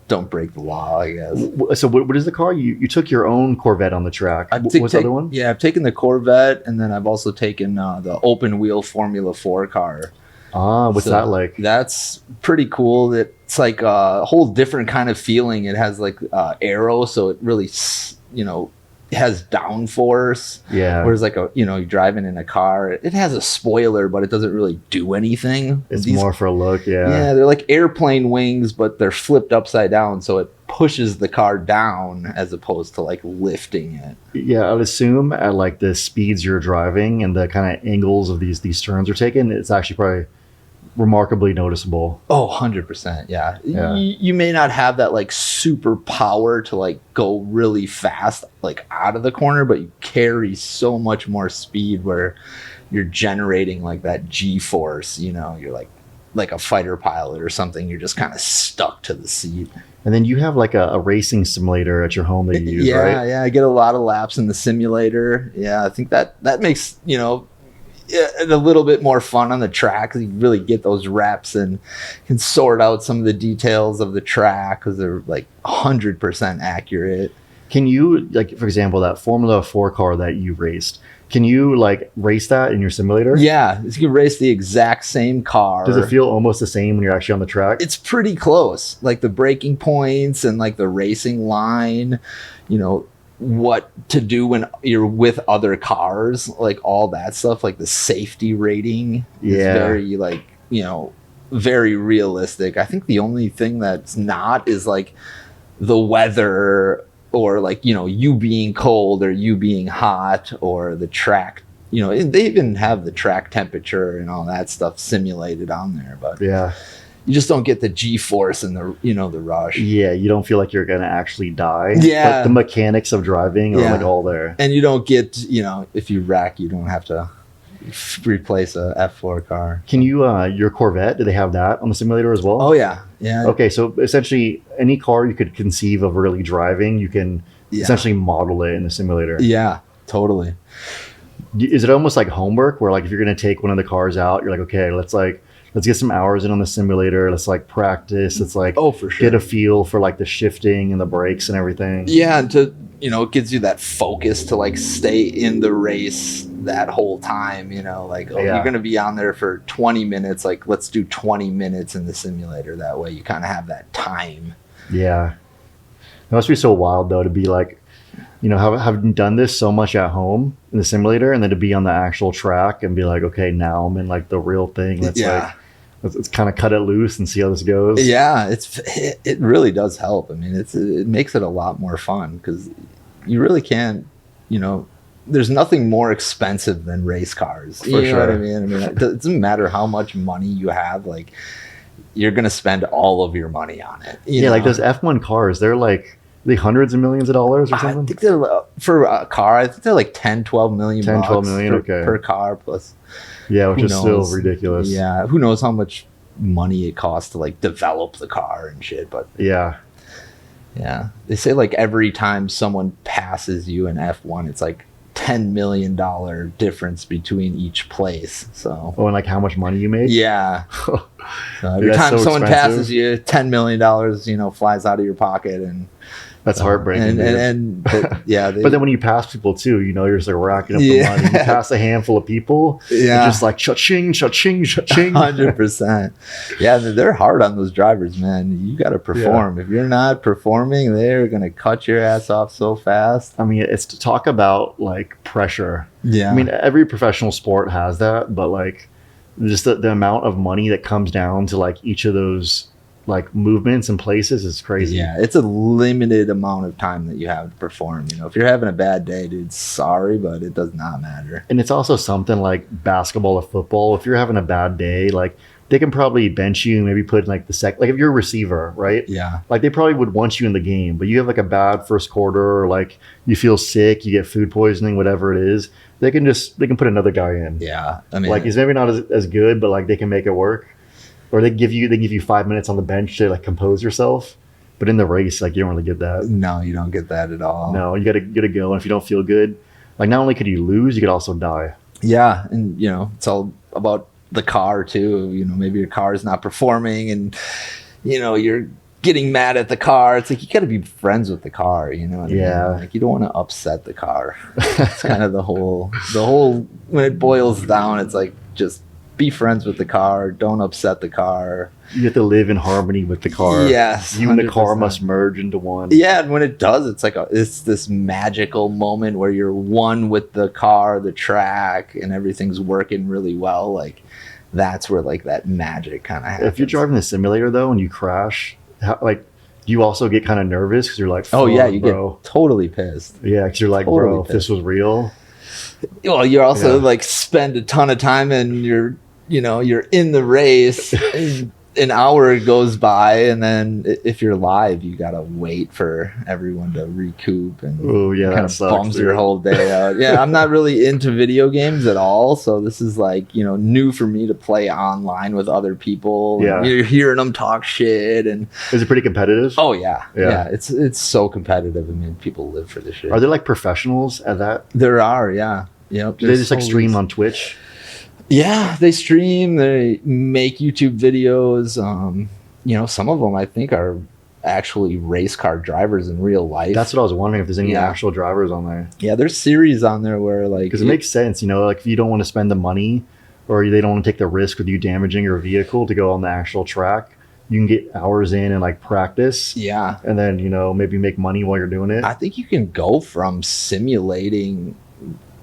don't break the law, I guess. So what is the car? You took your own Corvette on the track. What's the other one? Yeah, I've taken the Corvette and then I've also taken the open wheel Formula 4 car. What's that like? That's pretty cool. It's like a whole different kind of feeling. It has like aero, so it really, has downforce. Yeah. Whereas like you're driving in a car, it has a spoiler, but it doesn't really do anything. It's more for a look. Yeah. Yeah, they're like airplane wings, but they're flipped upside down, so it pushes the car down as opposed to like lifting it. Yeah, I'd assume at like the speeds you're driving and the kind of angles of these turns are taken, it's actually probably remarkably noticeable. Oh, 100%. Yeah. You may not have that like super power to like go really fast like out of the corner, but you carry so much more speed where you're generating like that G-force, you're like a fighter pilot or something. You're just kind of stuck to the seat. And then you have like a racing simulator at your home that you use, right? Yeah. I get a lot of laps in the simulator. Yeah. I think that makes, a little bit more fun on the track because you really get those reps and can sort out some of the details of the track because they're like 100% accurate. Can you, like, for example, that Formula 4 car that you raced, can you like race that in your simulator? Yeah, you can race the exact same car. Does it feel almost the same when you're actually on the track? It's pretty close. Like the braking points and like the racing line, what to do when you're with other cars, like all that stuff, like the safety rating is very like, very realistic. I think the only thing that's not is like the weather or like, you being cold or you being hot or the track, they even have the track temperature and all that stuff simulated on there, but you just don't get the G-force and the, the rush. Yeah, you don't feel like you're going to actually die. Yeah. But the mechanics of driving are like all there. And you don't get, if you wreck, you don't have to replace a F4 car. Can you, your Corvette, do they have that on the simulator as well? Oh, yeah. Yeah. Okay, so essentially any car you could conceive of really driving, you can essentially model it in the simulator. Yeah, totally. Is it almost like homework where like if you're going to take one of the cars out, you're like, okay, let's get some hours in on the simulator. Let's like practice. Let's like for sure. Get a feel for like the shifting and the brakes and everything. Yeah, and to it gives you that focus to like stay in the race that whole time. Like you're gonna be on there for 20 minutes. Like let's do 20 minutes in the simulator. That way you kind of have that time. Yeah, it must be so wild though to be like, having done this so much at home in the simulator, and then to be on the actual track and be like, okay, now I'm in like the real thing. Let's kind of cut it loose and see how this goes. Yeah, it really does help. I mean, it makes it a lot more fun because you really can't, there's nothing more expensive than race cars. For sure. Know what I mean? It doesn't matter how much money you have, like you're going to spend all of your money on it. You know? Like those F1 cars, they're like, they hundreds of millions of dollars or something? I think they're, for a car, I think they're like 10, 12 million 10, 12 million, per car plus. Yeah, which is still ridiculous. Yeah, who knows how much money it costs to like develop the car and shit, but yeah. They say like every time someone passes you in F1, it's like $10 million difference between each place. So and like how much money you made? Yeah. So every Dude, that's time so someone expensive. passes you, $10 million, flies out of your pocket. And That's heartbreaking. yeah. But then when you pass people too, you're just like racking up the Yeah. money. You pass a handful of people, Yeah. it's just like cha-ching, cha-ching, cha-ching. 100%. Yeah, they're hard on those drivers, man. You got to perform. If you're not performing, they're going to cut your ass off so fast. I mean, it's to talk about like pressure. Yeah. I mean, every professional sport has that, but like just the amount of money that comes down to like each of those like movements and places is crazy. Yeah, it's a limited amount of time that you have to perform. If you're having a bad day, dude, sorry, but it does not matter. And it's also something like basketball or football. If you're having a bad day, like they can probably bench you and maybe put in like like if you're a receiver, right? Yeah. Like they probably would want you in the game, but you have like a bad first quarter or like you feel sick, you get food poisoning, whatever it is. They can put another guy in. Yeah. I mean, like he's maybe not as good, but like they can make it work. Or they give you 5 minutes on the bench to like compose yourself. But in the race, like you don't really get that. No, you don't get that at all. No, you gotta go. And if you don't feel good, like not only could you lose, you could also die. Yeah, and it's all about the car too. Maybe your car is not performing, and you're getting mad at the car. It's like you got to be friends with the car. You know what I mean? Like you don't want to upset the car. It's kind of the whole when it boils down, it's like just be friends with the car. Don't upset the car. You have to live in harmony with the car. Yes, you and the car 100%. must merge into one. Yeah, and when it does, it's like it's this magical moment where you're one with the car, the track, and everything's working really well. Like that's where like that magic kind of happens. If you're driving the simulator though and you crash, do you also get kind of nervous because you're like, oh yeah, you bro. get totally pissed. Yeah, because you're like, Totally bro, if this was real. Well, you're also like spend a ton of time and you're in the race. An hour goes by, and then if you're live, you gotta wait for everyone to recoup, and that sucks, bums your whole day out. Yeah, I'm not really into video games at all, so this is like new for me to play online with other people. Yeah, you're hearing them talk shit, and is it pretty competitive? Oh yeah. It's so competitive. I mean, people live for this shit. Are there like professionals at that? There are, yeah. Yep. Do they just like stream on Twitch? Yeah, they stream, they make YouTube videos. Some of them I think are actually race car drivers in real life. That's what I was wondering, if there's any actual drivers on there. Yeah, there's series on there where like... Because it makes sense, like if you don't want to spend the money or they don't want to take the risk with you damaging your vehicle to go on the actual track, you can get hours in and like practice. Yeah. And then, maybe make money while you're doing it. I think you can go from simulating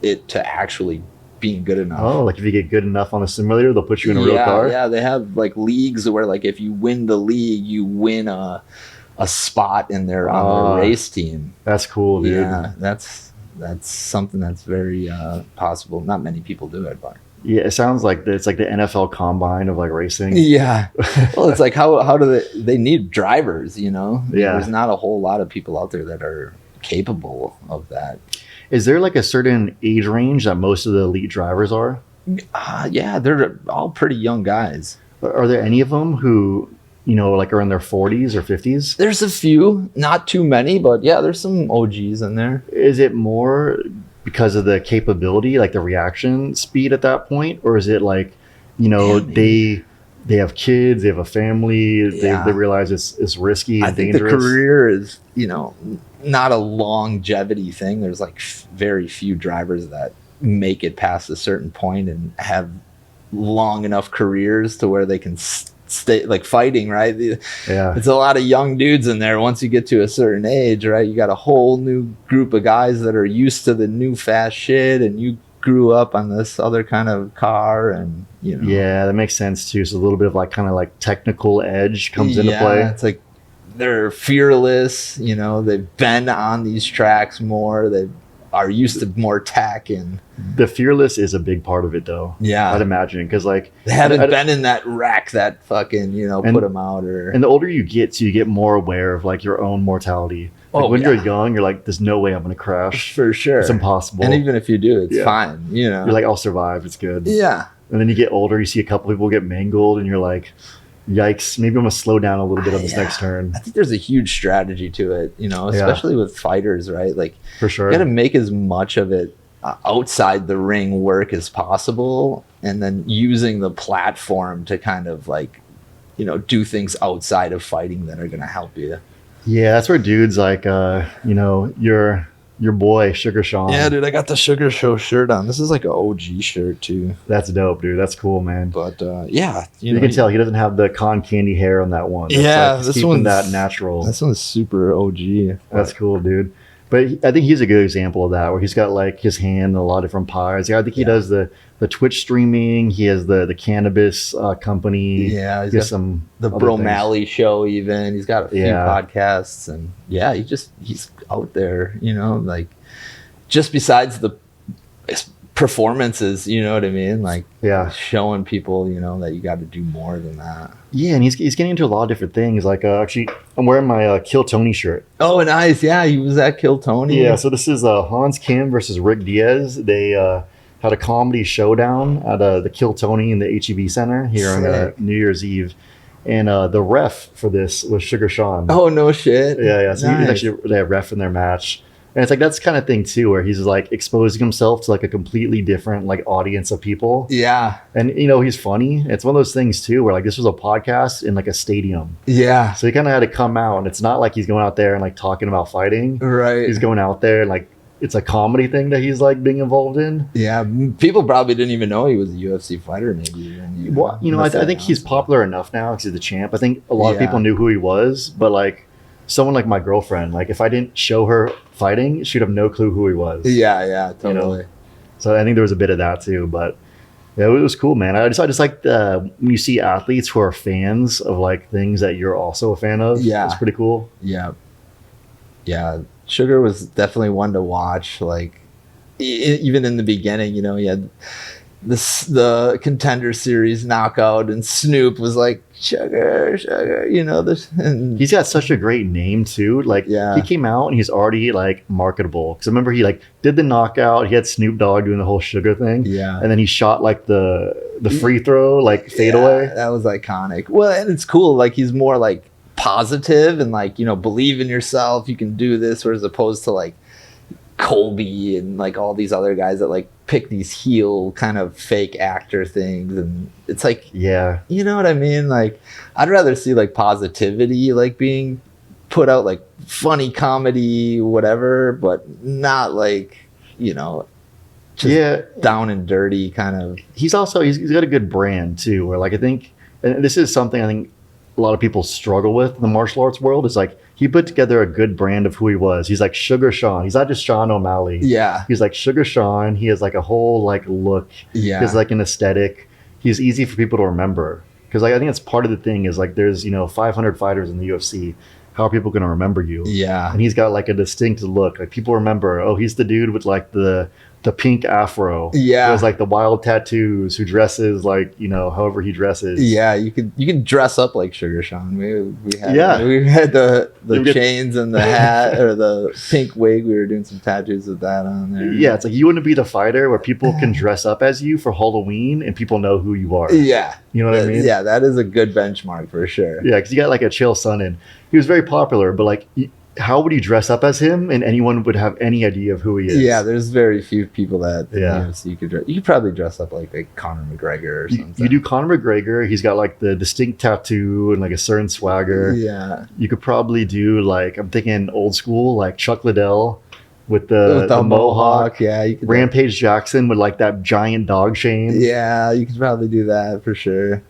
it to actually being good enough. Oh, like if you get good enough on a simulator, they'll put you in a real car? Yeah, they have like leagues where like if you win the league, you win a spot in their on their race team. That's cool, dude. Yeah, that's something that's very possible. Not many people do it, but yeah, it sounds like it's like the NFL combine of like racing. Yeah. Well, it's like how do they need drivers, Yeah. There's not a whole lot of people out there that are capable of that. Is there like a certain age range that most of the elite drivers are? Yeah, they're all pretty young guys. Are there any of them who, like are in their 40s or 50s? There's a few, not too many, but yeah, there's some OGs in there. Is it more because of the capability, like the reaction speed at that point? Or is it like, they have kids, they have a family, they realize it's risky and dangerous? I think the career is, not a longevity thing. There's like very few drivers that make it past a certain point and have long enough careers to where they can stay like fighting, right? Yeah, it's a lot of young dudes in there. Once you get to a certain age, right, you got a whole new group of guys that are used to the new fast shit, and you grew up on this other kind of car, and yeah, that makes sense too. So a little bit of like kind of like technical edge comes into play. It's like they're fearless, they've been on these tracks more, they are used to more tech, and the fearless is a big part of it though. Yeah, I'd imagine, because like they haven't been in that wreck that fucking put them out. And the older you get, so you get more aware of like your own mortality. Like when you're young, you're like, there's no way I'm gonna crash. For sure, it's impossible. And even if you do, it's fine. You're like, I'll survive. It's good. Yeah. And then you get older, you see a couple people get mangled, and you're like, yikes, maybe I'm gonna slow down a little bit on this next turn. I think there's a huge strategy to it, especially with fighters, right? Like, for sure, you got to make as much of it outside the ring work as possible, and then using the platform to kind of like do things outside of fighting that are going to help you. Yeah, that's where dudes like your boy Sugar Sean. Yeah, dude, I got the Sugar Show shirt on. This is like an OG shirt too. That's dope, dude. That's cool, man. But yeah, you can tell he doesn't have the con candy hair on that one. It's yeah, like, this one's that natural. This one's super OG. That's cool, dude. But I think he's a good example of that, where he's got like his hand in a lot of different pies. Yeah, I think he does the Twitch streaming. He has the cannabis company. Yeah, he's got the Bro Malley show. Even he's got a few podcasts, and yeah, he's out there. Like just besides the performances, you know what I mean? Like showing people, that you got to do more than that. Yeah, and he's getting into a lot of different things. Like actually, I'm wearing my Kill Tony shirt. Oh, nice. Yeah, he was at Kill Tony. Yeah, so this is Hans Kim versus Rick Diaz. They had a comedy showdown at the Kill Tony in the HEB Center here on New Year's Eve. And the ref for this was Sugar Sean. Oh, no shit. Yeah. So he was actually the ref in their match. And it's like that's kind of thing too, where he's like exposing himself to like a completely different like audience of people. Yeah. And he's funny. It's one of those things too, where like this was a podcast in like a stadium. Yeah. So he kind of had to come out, and it's not like he's going out there and like talking about fighting. Right. He's going out there and like it's a comedy thing that he's like being involved in. Yeah. People probably didn't even know he was a UFC fighter. Maybe. Well, I think he's popular enough now because he's the champ. I think a lot of people knew who he was, but like someone like my girlfriend, like if I didn't show her fighting, she'd have no clue who he was. Yeah, totally. So I think there was a bit of that too, but yeah, it was cool, man. I just like when you see athletes who are fans of like things that you're also a fan of. Yeah, it's pretty cool. Yeah. Sugar was definitely one to watch. Like even in the beginning, he had the Contender Series knockout, and Snoop was like sugar, and he's got such a great name too. Like he came out and he's already like marketable, because I remember he like did the knockout, he had Snoop Dogg doing the whole sugar thing, and then he shot like the free throw like fadeaway. That was iconic. Well, and it's cool, like he's more like positive and like believe in yourself, you can do this, or as opposed to like Colby and like all these other guys that like pick these heel kind of fake actor things, and it's like you know what I mean? Like I'd rather see like positivity like being put out, like funny comedy whatever, but not like just down and dirty kind of. He's got a good brand too, where like I think, and this is something I think a lot of people struggle with in the martial arts world, is like he put together a good brand of who he was. He's like Sugar Sean. He's not just Sean O'Malley. Yeah. He's like Sugar Sean. He has like a whole like look. Yeah. He has like an aesthetic. He's easy for people to remember. Because like, I think it's part of the thing is like there's 500 fighters in the UFC. How are people going to remember you? Yeah. And he's got like a distinct look. Like people remember, oh, he's the dude with like the pink afro. Yeah. Who has like the wild tattoos, who dresses like, however he dresses. Yeah, you can dress up like Sugar Sean. We had the chains and the hat or the pink wig. We were doing some tattoos with that on there. Yeah, it's like you want to be the fighter where people can dress up as you for Halloween and people know who you are. Yeah. You know what I mean? Yeah, that is a good benchmark for sure. Yeah, because you got like a Chael Sonnen. He was very popular, but like how would you dress up as him and anyone would have any idea of who he is? Yeah, there's very few people that you could probably dress up like Conor McGregor or something. You do Conor McGregor, he's got like the distinct tattoo and like a certain swagger. Yeah. You could probably do like, I'm thinking old school, like Chuck Liddell with the mohawk. Yeah, you could Rampage Jackson with like that giant dog chain. Yeah, you could probably do that for sure.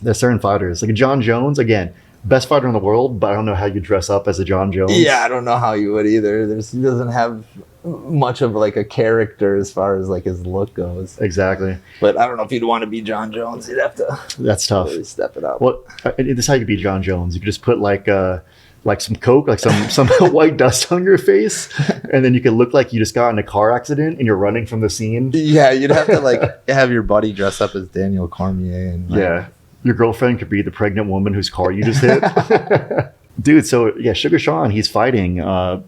There's certain fighters. Like John Jones, again, best fighter in the world, but I don't know how you dress up as a John Jones. Yeah, I don't know how you would either. He doesn't have much of like a character as far as like his look goes. Exactly. But I don't know if you'd want to be John Jones. You'd have to. That's tough. Really step it up. Well, this is how you could be John Jones. You could just put like some coke, like some white dust on your face, and then you could look like you just got in a car accident and you're running from the scene. Yeah, you'd have to like have your buddy dress up as Daniel Cormier and like, your girlfriend could be the pregnant woman whose car you just hit. Dude, so yeah, Sugar Sean, he's fighting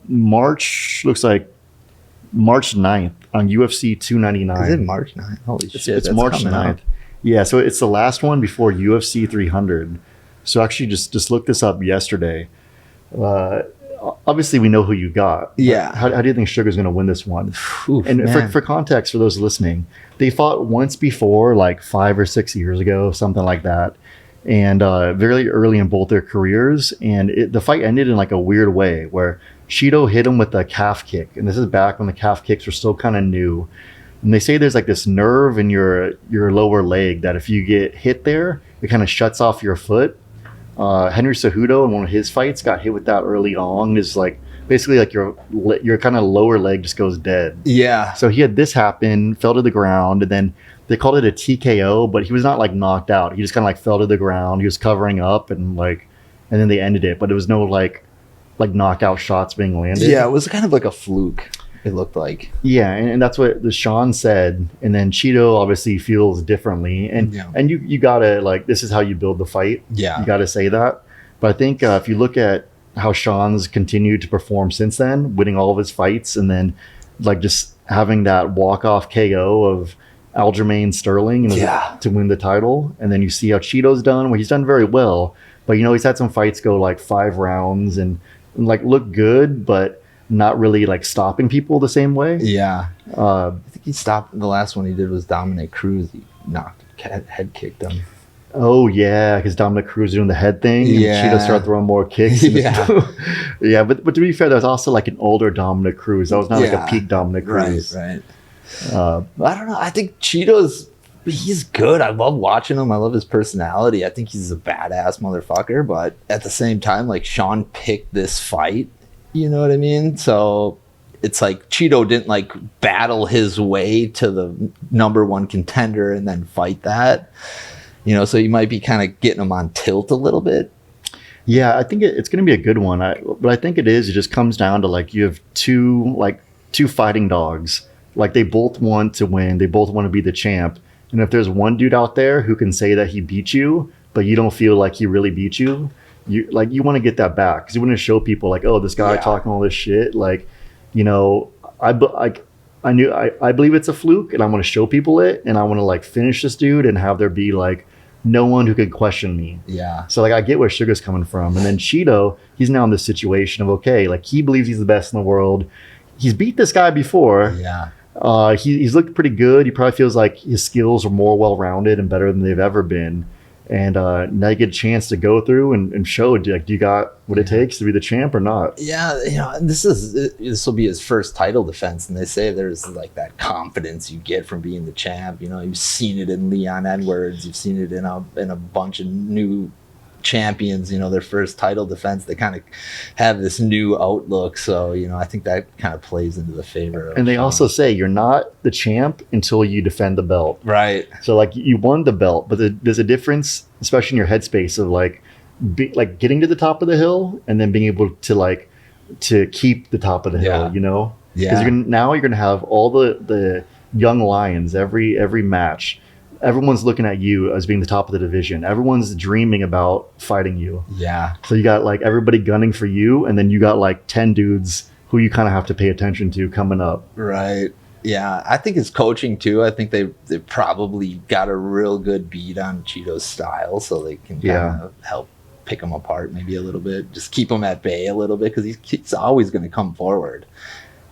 looks like March 9th on UFC 299. Is it March 9th? Holy shit. It's March 9th. Yeah, so it's the last one before UFC 300. So actually just looked this up yesterday. Obviously we know who you got. Yeah. How do you think Sugar's going to win this one? Oof, and for context, for those listening, they fought once before, like 5 or 6 years ago, something like that. and very early in both their careers. And the fight ended in like a weird way where Cheeto hit him with a calf kick, and this is back when the calf kicks were still kind of new. And they say there's like this nerve in your lower leg that if you get hit there, it kind of shuts off your foot. Henry Cejudo in one of his fights got hit with that early on. Is like basically like your kind of lower leg just goes dead. Yeah. So he had this happen, fell to the ground, and then they called it a TKO, but he was not like knocked out. He just kind of like fell to the ground. He was covering up and then they ended it. But there was no like knockout shots being landed. Yeah, it was kind of like a fluke. It looked like. Yeah, and that's what the Sean said. And then Cheeto obviously feels differently, and you gotta like this is how you build the fight. Yeah, you gotta say that. But I think if you look at how Sean's continued to perform since then, winning all of his fights, and then like just having that walk-off KO of Aljamain Sterling to win the title, and then you see how Cheeto's done. Well, he's done very well, but he's had some fights go like 5 rounds and like look good, but not really like stopping people the same way. Yeah. I think he stopped. The last one he did was Dominic Cruz. He head kicked him. Oh yeah, because Dominic Cruz doing the head thing. Yeah. And Cheeto started throwing more kicks. Yeah. But to be fair, that was also like an older Dominic Cruz. That was not like a peak Dominic Cruz. Right. I don't know. I think he's good. I love watching him. I love his personality. I think he's a badass motherfucker. But at the same time, like Sean picked this fight. You know what I mean? So it's like Cheeto didn't like battle his way to the number 1 contender and then fight that. So you might be kind of getting him on tilt a little bit. Yeah, I think it's going to be a good one. But I think it just comes down to like you have two fighting dogs. Like they both want to win. They both want to be the champ. And if there's one dude out there who can say that he beat you, but you don't feel like he really beat you, you want to get that back because you want to show people like, oh, this guy talking all this shit. Like, I believe it's a fluke, and I want to show people it, and I want to like finish this dude and have there be like no one who can question me. Yeah. So like I get where Sugar's coming from, and then Cheeto, he's now in this situation of okay, like he believes he's the best in the world. He's beat this guy before. Yeah. He's looked pretty good. He probably feels like his skills are more well-rounded and better than they've ever been. And now you get a chance to go through and show, do you got what it takes to be the champ or not? Yeah, this will be his first title defense, and they say there's like that confidence you get from being the champ. You've seen it in Leon Edwards, you've seen it in a bunch of new champions. Their first title defense, they kind of have this new outlook. So I think that kind of plays into the favor of and they Sean. Also say you're not the champ until you defend the belt, right? So like you won the belt, but there's a difference, especially in your headspace of like getting to the top of the hill and then being able to keep the top of the hill. Because now you're gonna have all the young lions every match. Everyone's looking at you as being the top of the division. Everyone's dreaming about fighting you. Yeah. So you got like everybody gunning for you, and then you got like 10 dudes who you kind of have to pay attention to coming up. Right. Yeah. I think his coaching too. I think they probably got a real good beat on Cheeto's style, so they can kind of help pick him apart maybe a little bit. Just keep him at bay a little bit because he's always going to come forward.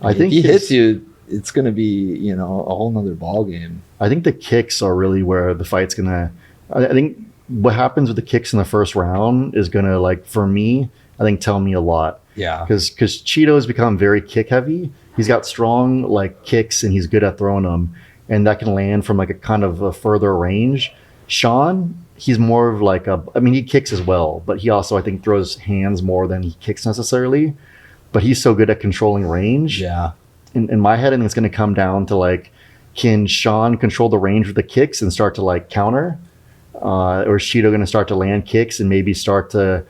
I think if he hits you, it's going to be, a whole nother ball game. I think the kicks are really where the fight's going to... I think what happens with the kicks in the first round is going to, like, for me, I think tell me a lot. Yeah. Because Cheeto has become very kick-heavy. He's got strong, like, kicks, and he's good at throwing them. And that can land from, like, a kind of a further range. Sean, he's more of, like, he kicks as well. But he also, I think, throws hands more than he kicks necessarily. But he's so good at controlling range. Yeah. In my head, I think it's going to come down to like, can Sean control the range with the kicks and start to like counter? Or is Cheeto going to start to land kicks and maybe start to,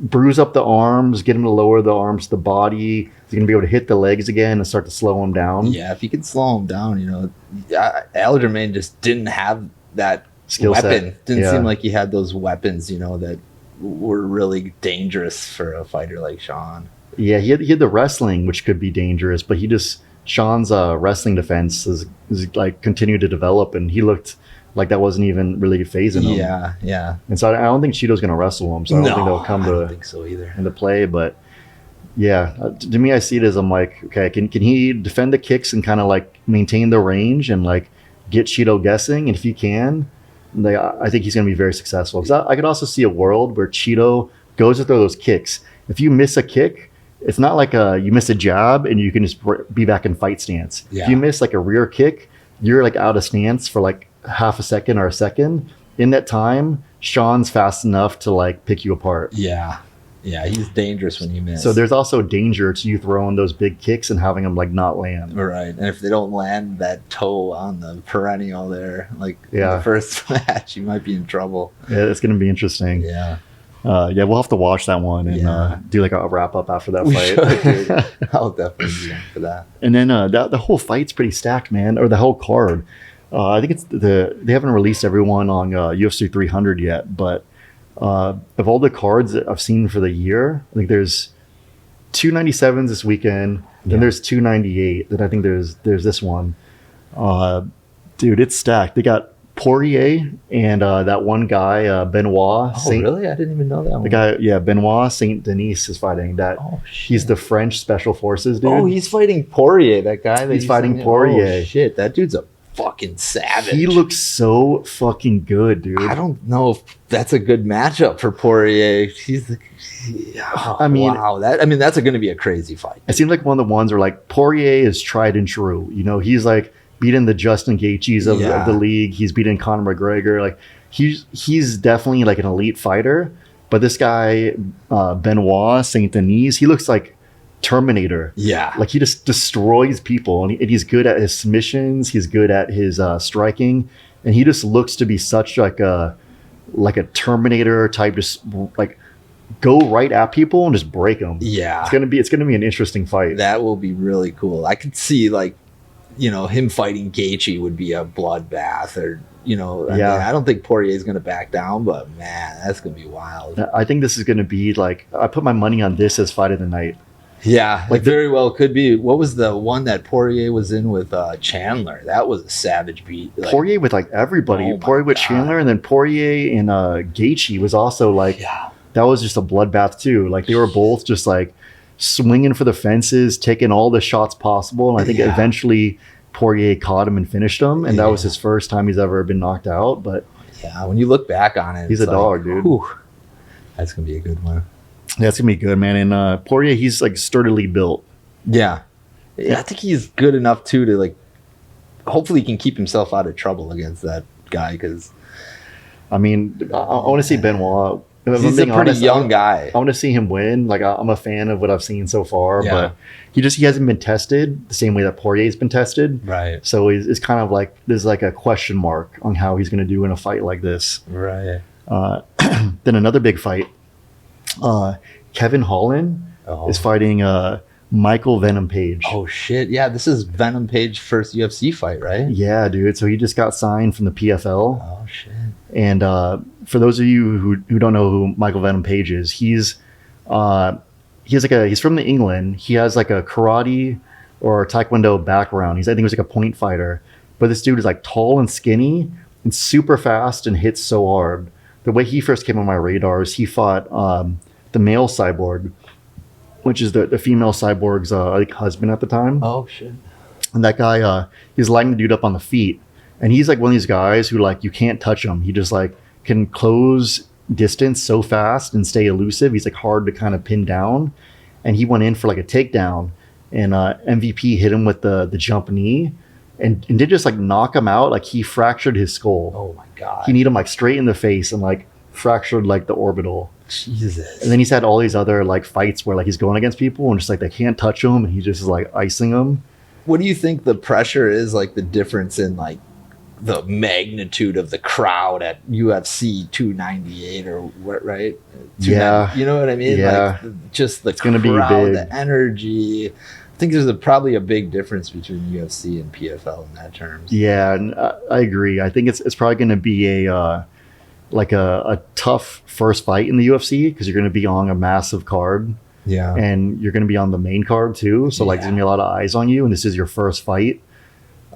bruise up the arms, get him to lower the arms to the body? Is he going to be able to hit the legs again and start to slow him down? Yeah, if you can slow him down, Aljamain just didn't have that skill weapon. Set. Didn't seem like he had those weapons, that were really dangerous for a fighter like Sean. Yeah, he had the wrestling, which could be dangerous, but Sean's wrestling defense is like continued to develop, and he looked like that wasn't even really phasing him. Yeah. And so I don't think Cheeto's going to wrestle him, so I don't think they'll come I don't think so either. into play. But yeah, to me, I see it as I'm like, okay, can he defend the kicks and kind of like maintain the range and like get Cheeto guessing? And if he can, Like, I think he's going to be very successful. Because I could also see a world where Cheeto goes to throw those kicks. If you miss a kick, it's not like you miss a jab and you can just be back in fight stance. Yeah. If you miss like a rear kick, you're like out of stance for like half a second or a second. In that time, Sean's fast enough to like pick you apart. Yeah. Yeah, he's dangerous when you miss. So there's also danger to you throwing those big kicks and having them like not land. Right. And if they don't land that toe on the perennial there, like in Yeah. the first match, you might be in trouble. Yeah, it's going to be interesting. Yeah. Yeah, we'll have to watch that one and Yeah. do like a wrap up after that We fight. should, dude. I'll definitely be in for that. And then the whole fight's pretty stacked, man, or the whole card. I think they haven't released everyone on UFC 300 yet, but of all the cards that I've seen for the year, I think there's 297s this weekend. Then there's 298. Then I think there's this one. Dude, it's stacked. They got Poirier and that one guy Benoit. Oh, really? I didn't even know that one. The guy, yeah, Benoit Saint Denis is fighting that. Oh, shit. He's the French special forces dude. Oh, he's fighting Poirier, that guy. That He's fighting saying- Poirier. Oh, shit. That dude's a fucking savage. He looks so fucking good, dude. I don't know if that's a good matchup for Poirier. I mean, wow. That's going to be a crazy fight. It seems like one of the ones where like Poirier is tried and true. You know, he's like beaten the Justin Gaethjes of the league. He's beaten Conor McGregor. Like he's definitely like an elite fighter. But this guy Benoit Saint Denis, he looks like Terminator. Yeah. Like he just destroys people, and he's good at his submissions. He's good at his striking, and he just looks to be such like a Terminator type, just like go right at people and just break them. Yeah. It's gonna be an interesting fight. That will be really cool. I could see like, him fighting Gaethje would be a bloodbath, or I don't think Poirier is going to back down, but man, that's going to be wild. I think this is gonna be like, I put my money on this as fight of the night. Yeah, like very well could be. What was the one that Poirier was in with Chandler? That was a savage beat. Like, Poirier with like everybody. Oh my Poirier with God. Chandler, and then Poirier and Gaethje was also like, that was just a bloodbath too. Like they were both just like swinging for the fences, taking all the shots possible. And I think eventually Poirier caught him and finished him. And that was his first time he's ever been knocked out. But yeah, when you look back on it, he's it's a dog, dude. Whew, that's going to be a good one. That's gonna be good, man. And Poirier, he's like sturdily built. Yeah. I think he's good enough too to like, hopefully he can keep himself out of trouble against that guy, because I mean, I want to see Benoit. If he's I'm a being pretty young guy. I want to see him win. Like I'm a fan of what I've seen so far, Yeah. but he hasn't been tested the same way that Poirier's been tested. Right. So it's kind of like there's like a question mark on how he's going to do in a fight like this. Right. Then another big fight. Kevin Holland is fighting Michael Venom Page. Oh shit! Yeah, this is Venom Page's first UFC fight, right? Yeah, dude. So he just got signed from the PFL. Oh shit! And for those of you who don't know who Michael Venom Page is, he's from England. He has like a karate or taekwondo background. I think he was like a point fighter. But this dude is like tall and skinny and super fast and hits so hard. The way he first came on my radar is he fought the male cyborg, which is the female cyborg's like husband at the time. Oh shit! And that guy, he's lighting the dude up on the feet, and he's like one of these guys who like you can't touch him. He just like can close distance so fast and stay elusive. He's like hard to kind of pin down, and he went in for like a takedown, and MVP hit him with the jump knee, and did just like knock him out. Like he fractured his skull. Oh my god! He kneed him like straight in the face and like fractured like the orbital. Jesus. And then he's had all these other like fights where like he's going against people and just like they can't touch him, and he just is like icing them. What do you think the pressure is, like the difference in like the magnitude of the crowd at UFC 298 or what, right? Yeah. You know what I mean? Yeah. Like just the It's gonna crowd, be big. the energy. I think there's probably a big difference between UFC and PFL in that terms. Yeah, and I agree. I think it's probably going to be a tough first fight in the UFC because you're going to be on a massive card. Yeah. And you're going to be on the main card too. So like there's going to be a lot of eyes on you, and this is your first fight.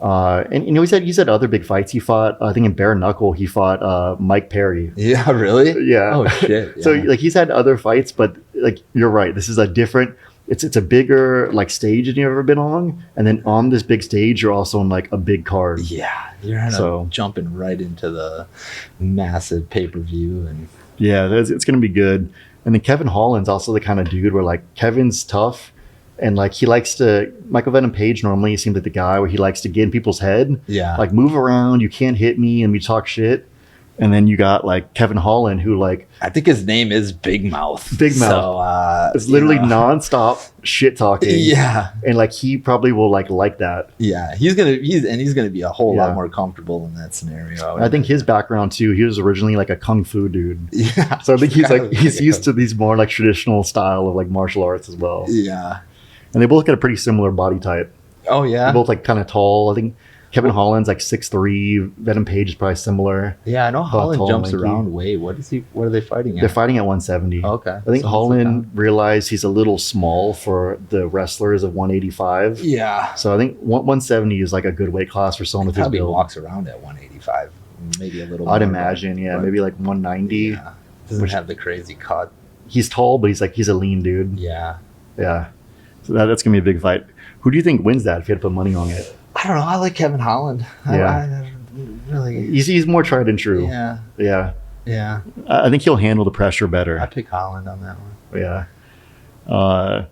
And you know, he's had other big fights. He fought, I think in bare knuckle, he fought Mike Perry. Yeah, really? Yeah. Oh shit. So yeah. like he's had other fights, but like you're right. This is a different. it's a bigger like stage than you've ever been on, and then on this big stage you're also on like a big card. Yeah, you're jumping right into the massive pay-per-view, and yeah, it's gonna be good. And then Kevin Holland's also the kind of dude where like Kevin's tough, and like he likes to Michael Venom Page normally seems like the guy where he likes to get in people's head, yeah, like move around, you can't hit me, and we talk shit. And then you got like Kevin Holland, who like I think his name is Big Mouth. Big Mouth. So, it's literally nonstop shit talking. Yeah, and like he probably will like that. Yeah, he's gonna be a whole lot more comfortable in that scenario. I think his background too. He was originally like a kung fu dude. Yeah, so I think he's used to these more like traditional style of like martial arts as well. Yeah, and they both got a pretty similar body type. Oh yeah, they're both like kind of tall. I think Kevin Holland's like 6'3". Venom Page is probably similar. Yeah, I know Holland jumps around weight. What are they fighting at? They're fighting at 170. Okay. I think Holland realized he's a little small for the wrestlers of 185. Yeah. So I think 170 is like a good weight class for someone with his build. Walks around at 185, maybe a little. I'd imagine, maybe like 190. Yeah. Doesn't have the crazy cut. He's tall, but he's a lean dude. Yeah. Yeah. So that's gonna be a big fight. Who do you think wins that if you had to put money on it? I don't know. I like Kevin Holland. Yeah. I really. He's more tried and true. Yeah. Yeah. Yeah. I think he'll handle the pressure better. I pick Holland on that one. Yeah.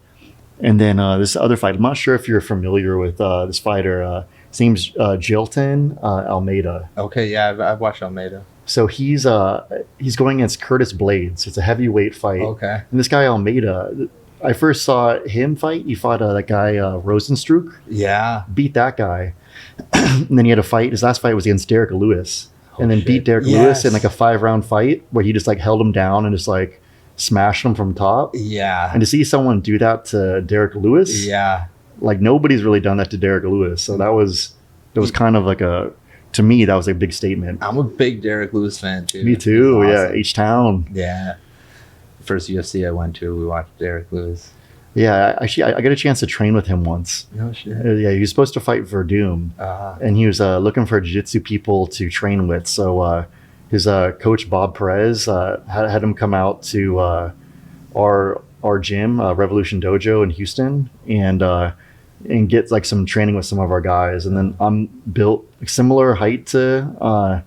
And then this other fight. I'm not sure if you're familiar with this fighter. His name's Jilton Almeida. Okay. Yeah, I've watched Almeida. So he's going against Curtis Blades. It's a heavyweight fight. Okay. And this guy Almeida, I first saw him fight. He fought that guy Rosenstruck. Yeah. Beat that guy. And then he had a fight. His last fight was against Derek Lewis. And then beat Derek Lewis in like a 5-round fight where he just like held him down and just like smashed him from top. Yeah. And to see someone do that to Derek Lewis, like nobody's really done that to Derek Lewis. So that was kind of like to me, that was a big statement. I'm a big Derek Lewis fan too. Me too. Awesome. Yeah. H-Town. Yeah. First UFC I went to, we watched Derek Lewis. Yeah, actually, I got a chance to train with him once. No shit. Yeah, he was supposed to fight Verdum, and he was looking for jiu-jitsu people to train with. So his coach Bob Perez had him come out to our gym, Revolution Dojo in Houston, and get like some training with some of our guys. And then I'm built similar height to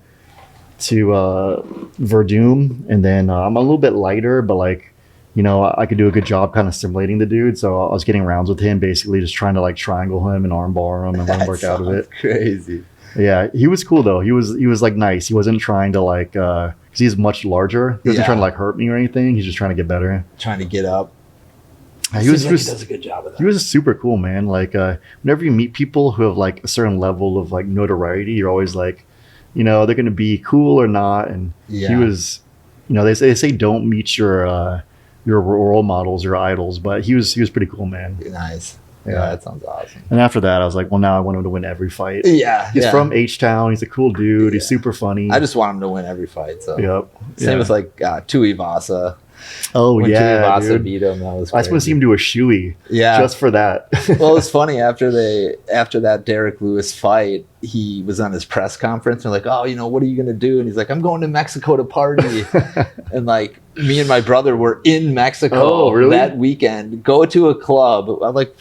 Verdum, and then I'm a little bit lighter, but like, you know, I could do a good job kind of simulating the dude. So I was getting rounds with him, basically just trying to like triangle him and armbar him and let him work out of it. Crazy. Yeah, he was cool though. He was like nice. He wasn't trying to like, because he's much larger. He wasn't trying to like hurt me or anything. He's just trying to get better. Trying to get up. He does a good job of that. He was super cool, man. Like whenever you meet people who have like a certain level of like notoriety, you're always like, you know, they're going to be cool or not. And he was, you know, they say don't meet your role models, your idols, but he was pretty cool, man. Nice. Yeah, that sounds awesome. And after that, I was like, well, now I want him to win every fight. Yeah. He's from H-Town. He's a cool dude. He's super funny. I just want him to win every fight. So. Yep. Same with like Tuivasa. Oh, when yeah. Tuivasa beat him, that was crazy. I was supposed to see him do a shoey. Yeah. Just for that. Well, it's funny. After that Derek Lewis fight, he was on his press conference. And they're like, oh, you know, what are you going to do? And he's like, I'm going to Mexico to party. And like, me and my brother were in Mexico that weekend. Go to a club. I'm like,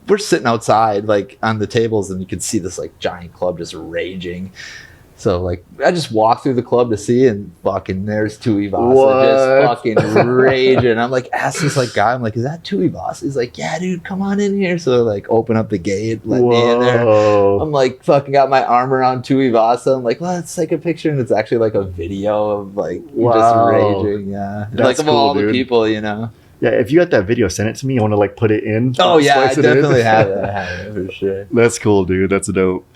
we're sitting outside, like on the tables, and you can see this like giant club just raging. So like, I just walked through the club to see, and fucking there's Tuivasa just fucking raging. I'm like, ask this like guy, I'm like, is that Tuivasa? He's like, yeah, dude, come on in here. So like, open up the gate, let me in there. I'm like, fucking got my arm around Tuivasa. I'm like, let's take a picture, and it's actually like a video of like just raging. Yeah, that's like of cool, all dude. the people, you know. Yeah, if you got that video, send it to me. I want to like put it in. Oh yeah, I definitely have it. I have it for sure. That's cool, dude. That's dope.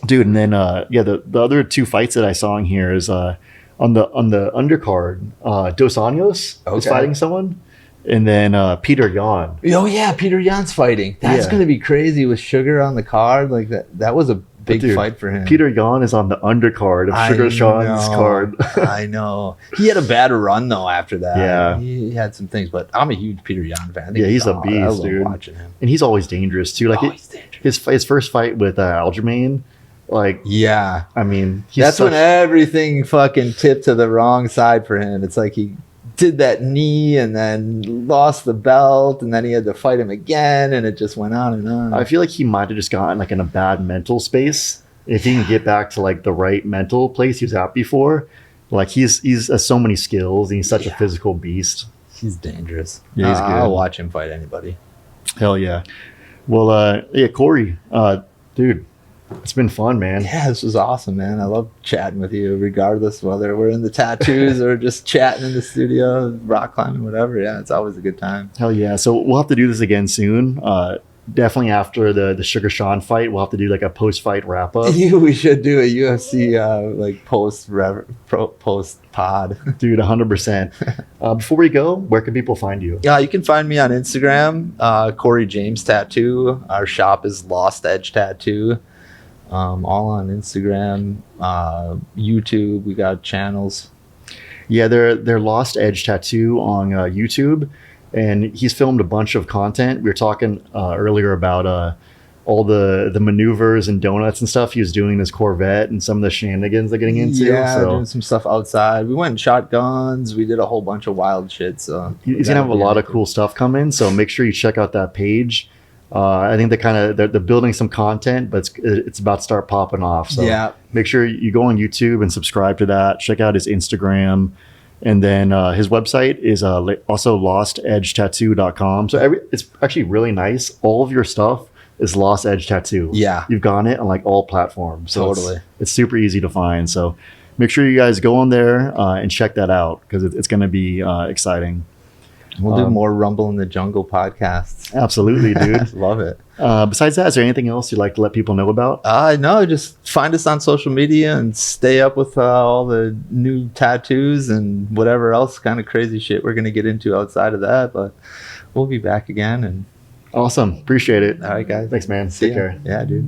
Dude, and then the other two fights that I saw in here is on the undercard, Dos Anjos is fighting someone, and then Peter Yan. Oh yeah, Peter Yan's fighting. That's gonna be crazy with Sugar on the card. Like that was a big fight for him. Peter Yan is on the undercard of Sugar Sean's card. I know. He had a bad run though after that. Yeah, he had some things, but I'm a huge Peter Yan fan. Yeah, he's a beast, I love dude. watching him, and he's always dangerous too. Like his first fight with Aljamain. Like, yeah, I mean, that's when everything fucking tipped to the wrong side for him. It's like he did that knee and then lost the belt, and then he had to fight him again, and it just went on and on. I feel like he might have just gotten like in a bad mental space. If he can get back to like the right mental place he was at before, like he's has so many skills and he's such a physical beast. He's dangerous. Yeah, he's good. I'll watch him fight anybody. Hell yeah. Well, yeah, Cory, dude, it's been fun, man. Yeah, this was awesome, man. I love chatting with you, regardless whether we're in the tattoos or just chatting in the studio, rock climbing, whatever. Yeah, it's always a good time. Hell yeah. So we'll have to do this again soon. Definitely after the Sugar Sean fight, we'll have to do like a post-fight wrap-up. We should do a UFC like post pod. Dude, 100%. Before we go, where can people find you? Yeah, you can find me on Instagram, Cory James Tattoo. Our shop is Lost Edge Tattoo. All on Instagram, YouTube. We got channels. Yeah, they're Lost Edge Tattoo on YouTube, and he's filmed a bunch of content. We were talking earlier about all the maneuvers and donuts and stuff he was doing in his Corvette and some of the shenanigans they're getting into. Yeah, doing some stuff outside. We went and shot guns. We did a whole bunch of wild shit. So he's gonna have a lot of cool stuff coming. So make sure you check out that page. I think they're building some content, but it's about to start popping off. So yeah, make sure you go on YouTube and subscribe to that. Check out his Instagram, and then his website is also lostedgetattoo.com. So it's actually really nice. All of your stuff is Lost Edge Tattoo. Yeah, you've got it on like all platforms. So totally, it's super easy to find. So make sure you guys go on there and check that out because it's going to be exciting. We'll do more Rumble in the Jungle podcasts. Absolutely, dude. Love it. Besides that, is there anything else you'd like to let people know about? No, just find us on social media and stay up with all the new tattoos and whatever else kind of crazy shit we're going to get into outside of that. But we'll be back again. And awesome. Appreciate it. All right, guys. Thanks, man. See Take ya. care. Yeah, dude.